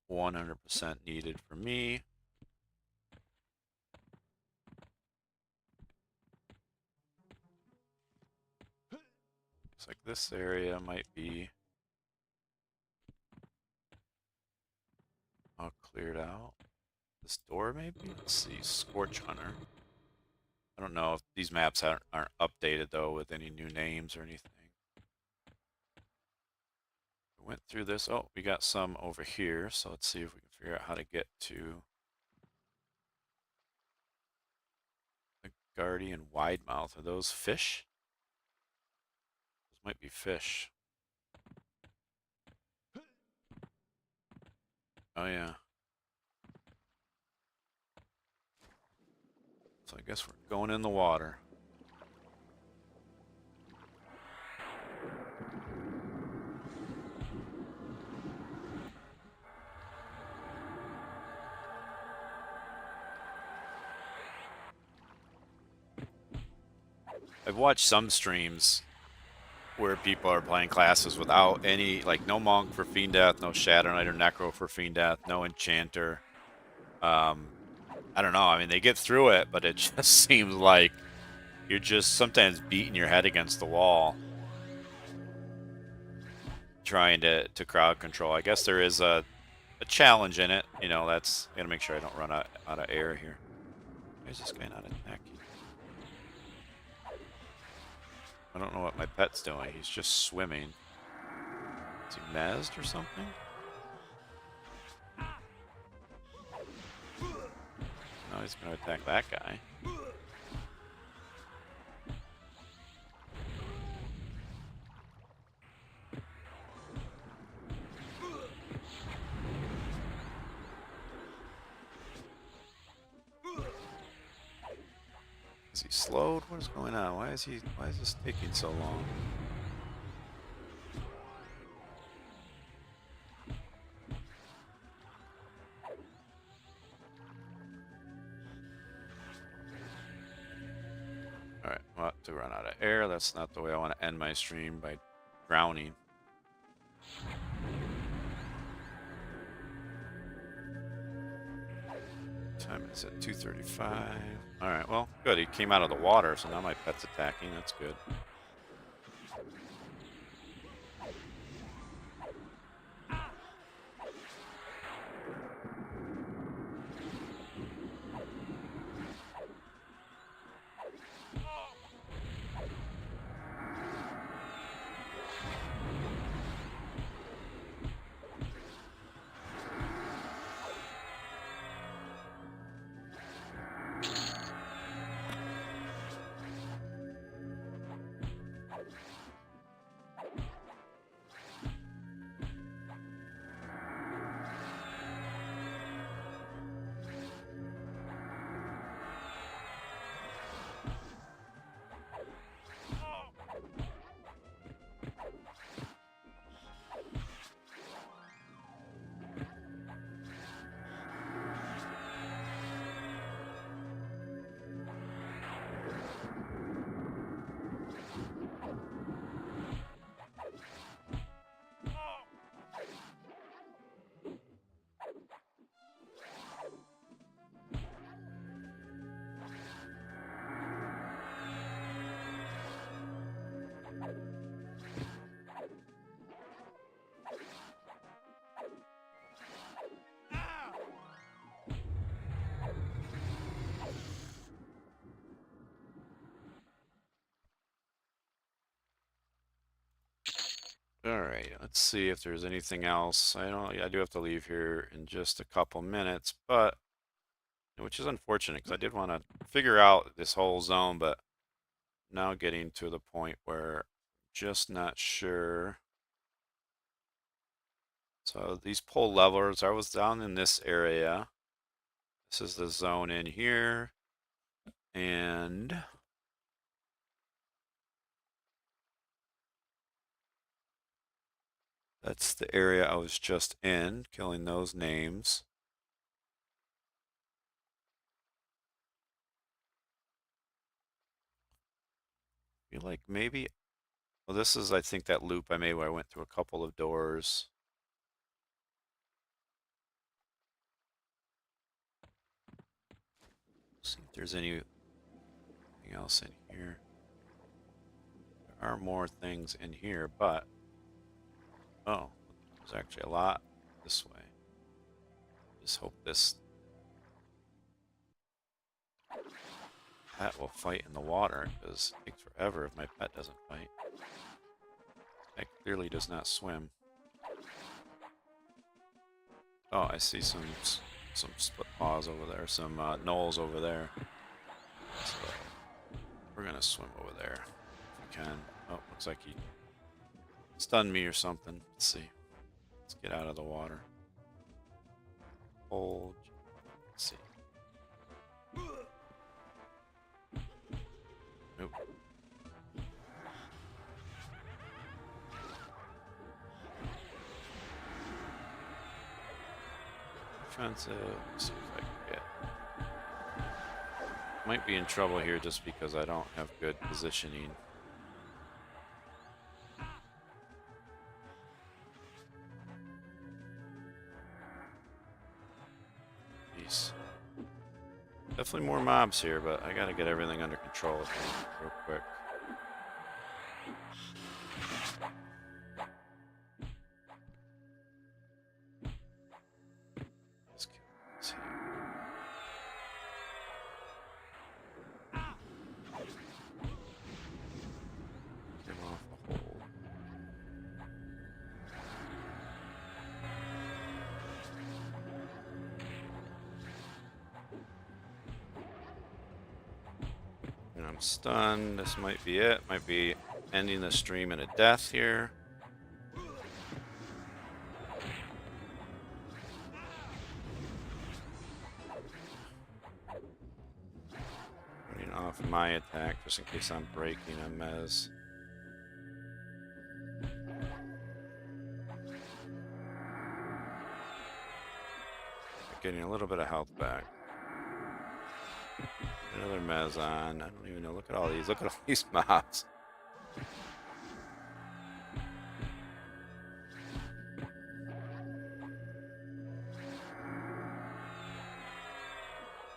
Speaker 1: 100% needed for me. Looks like this area might be all cleared out. This door maybe? Let's see, Scorch Hunter. I don't know if these maps aren't updated though with any new names or anything. We went through this. Oh, we got some over here, so let's see if we can figure out how to get to the Guardian Widemouth. Are those fish? Those might be fish. Oh yeah. So I guess we're going in the water. I've watched some streams where people are playing classes without any, like no Monk for Fiend Death, no Shadow Knight or Necro for Fiend Death, no Enchanter. I don't know, I mean, they get through it, but it just seems like you're just sometimes beating your head against the wall trying to crowd control. I guess there is a challenge in it. You know, that's, I gotta make sure I don't run out of air here. Why is this guy not attacking? I don't know what my pet's doing. He's just swimming. Is he mezzed or something? No, he's gonna attack that guy. Is he slowed? What is going on? Why is this taking so long? Alright, I'm about to run out of air. That's not the way I want to end my stream, by drowning. Time is at 2:35. Alright, well, good. He came out of the water, so now my pet's attacking. That's good. Alright, let's see if there's anything else. I do have to leave here in just a couple minutes, but which is unfortunate because I did want to figure out this whole zone, but now getting to the point where I'm just not sure. So these pole levelers, I was down in this area. This is the zone in here, and That's the area I was just in, killing those names. I feel like maybe, well, this is, I think, that loop I made where I went through a couple of doors. See if there's anything else in here. There are more things in here, but oh, there's actually a lot this way. Just hope this pet will fight in the water, because it takes forever if my pet doesn't fight. It clearly does not swim. Oh, I see some Splitpaws over there, some gnolls over there. So we're gonna swim over there if we can. Oh, looks like he stunned me or something. Let's see. Let's get out of the water. Hold. Let's see. Nope. Defensive. Let's see if I can get. Might be in trouble here just because I don't have good positioning. Jeez. Definitely more mobs here, but I gotta get everything under control real quick. Let's get this here. Get him off the hold. And I'm stunned. This might be it. Might be ending the stream in a death here. Running off my attack just in case I'm breaking a mez. Getting a little bit of health back. Another mez on. I don't even know. Look at all these. Look at all these mobs.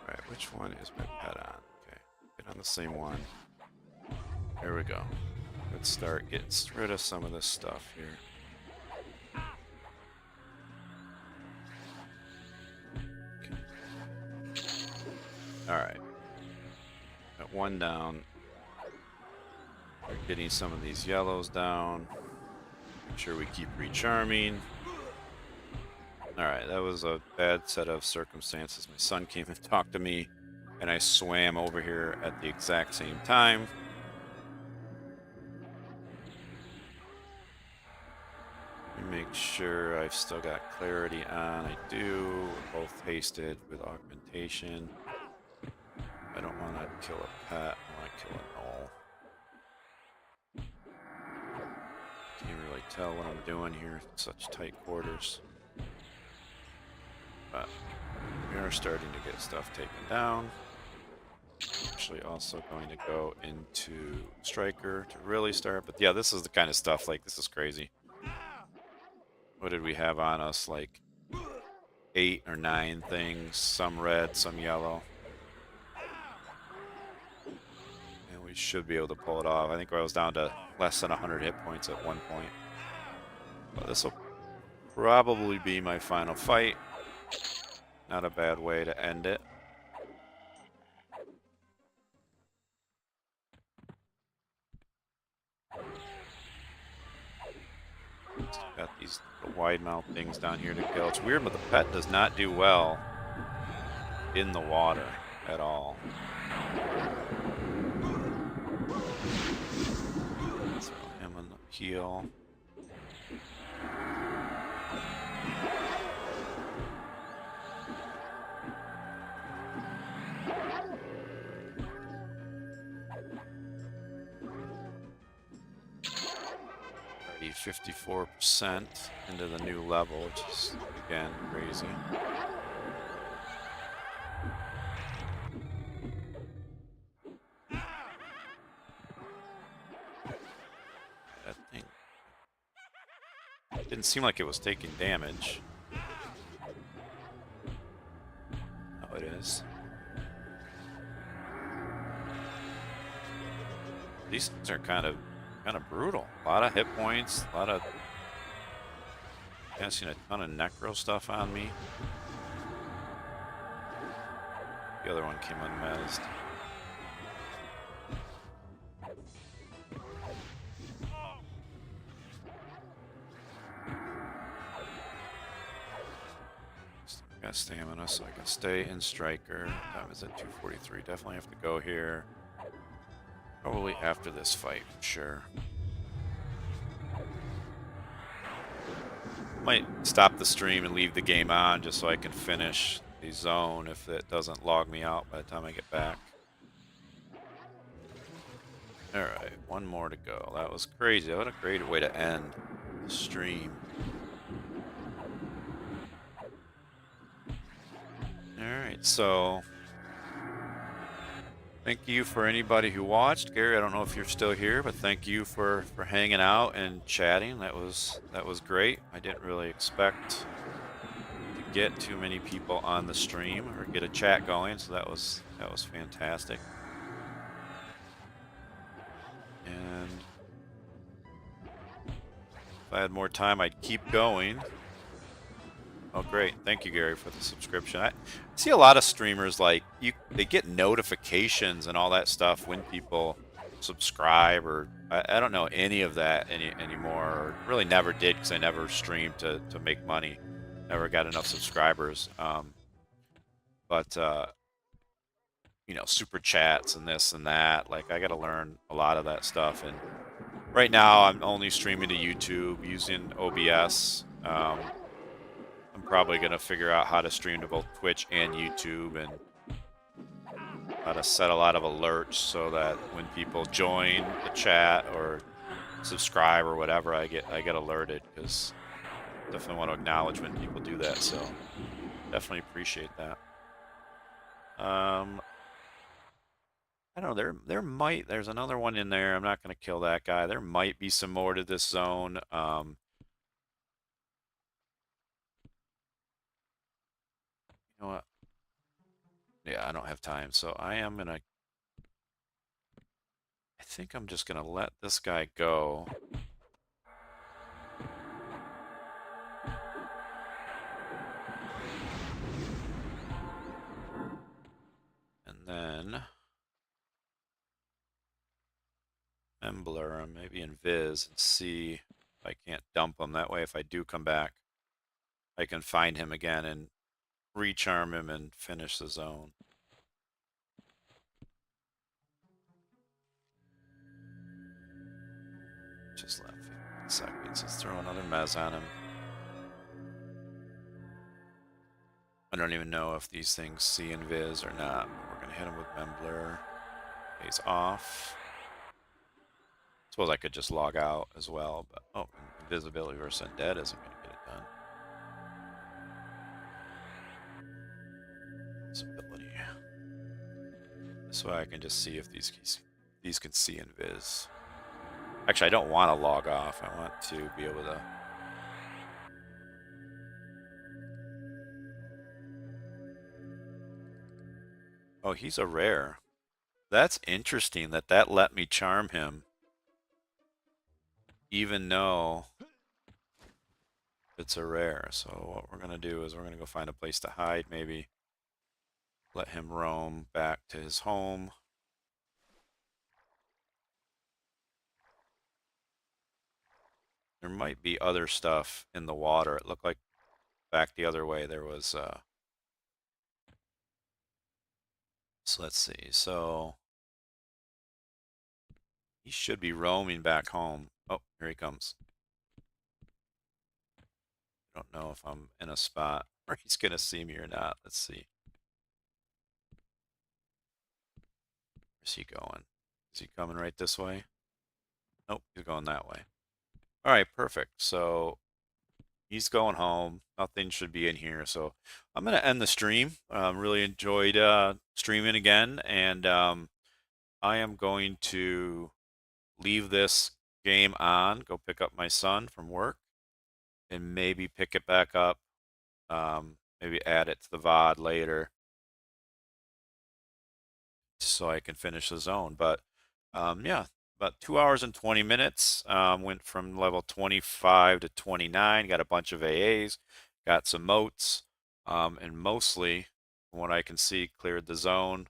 Speaker 1: Alright, which one is my pet on? Okay, get on the same one. There we go. Let's start getting rid of some of this stuff here. Alright. Got one down. We're getting some of these yellows down. Make sure we keep recharming. Alright, that was a bad set of circumstances. My son came and talked to me, and I swam over here at the exact same time. Let me make sure I've still got clarity on. I do. We're both hasted with augmentation. I don't want to kill a pet. I want to kill a gnoll. Can't really tell what I'm doing here in such tight quarters. But we are starting to get stuff taken down. Actually also going to go into Striker to really start. But yeah, this is the kind of stuff, like, this is crazy. What did we have on us? Like 8 or 9 things. Some red, some yellow. And we should be able to pull it off. I think I was down to less than 100 hit points at one point. But this will probably be my final fight. Not a bad way to end it. Got these wide mouth things down here to kill. It's weird, but the pet does not do well in the water at all. Throw him on the heel. 54% into the new level, which is, again, crazy. That thing didn't seem like it was taking damage. Oh, it is. These things are kind of brutal. A lot of hit points, a lot of casting a ton of necro stuff on me. The other one came unmezzed. Got stamina, so I can stay in striker. Time is at 243. Definitely have to go here. Probably after this fight, sure. Might stop the stream and leave the game on just so I can finish the zone if it doesn't log me out by the time I get back. Alright, one more to go. That was crazy. What a great way to end the stream. Alright, so thank you for anybody who watched. Gary, I don't know if you're still here, but thank you for hanging out and chatting. That was great. I didn't really expect to get too many people on the stream or get a chat going, so that was fantastic. And if I had more time, I'd keep going. Oh, great. Thank you, Gary, for the subscription. I see a lot of streamers, like, they get notifications and all that stuff when people subscribe, or I don't know any of that anymore, or really never did because I never streamed to make money. Never got enough subscribers. But you know, super chats and this and that. Like, I got to learn a lot of that stuff. And right now, I'm only streaming to YouTube using OBS. I'm probably going to figure out how to stream to both Twitch and YouTube, and how to set a lot of alerts so that when people join the chat or subscribe or whatever, I get alerted, because definitely want to acknowledge when people do that. So definitely appreciate that. I don't know, there's another one in there. I'm not going to kill that guy. There might be some more to this zone. You know what? Yeah, I don't have time, so I think I'm just gonna let this guy go. And then Embler him, maybe Invis, and see if I can't dump him. That way, if I do come back, I can find him again and recharm him and finish the zone. Just left 15 seconds. Let's throw another mez on him. I don't even know if these things see Invis or not. But we're gonna hit him with Membler. He's off. Suppose I could just log out as well, but oh, invisibility versus undead isn't gonna get it done. Visibility. This way I can just see if these can see Invis. Actually, I don't want to log off. I want to be able to. Oh, he's a rare. That's interesting that let me charm him, even though it's a rare. So what we're going to do is we're going to go find a place to hide, maybe let him roam back to his home. There might be other stuff in the water. It looked like back the other way there was so let's see. So he should be roaming back home. Oh, here he comes. I don't know if I'm in a spot where he's going to see me or not. Let's see. Where's he going? Is he coming right this way? Nope, he's going that way. All right, perfect. So he's going home. Nothing should be in here. So I'm gonna end the stream. Really enjoyed streaming again, and I am going to leave this game on, go pick up my son from work, and maybe pick it back up. Maybe add it to the VOD later so I can finish the zone. But yeah, about 2 hours and 20 minutes. Went from level 25 to 29. Got a bunch of AAs, got some moats, and mostly, from what I can see, cleared the zone.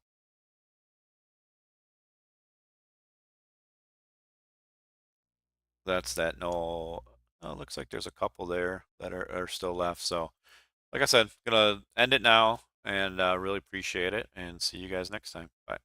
Speaker 1: That's that null. Oh, looks like there's a couple there that are still left. So, like I said, gonna end it now and really appreciate it and see you guys next time. Bye.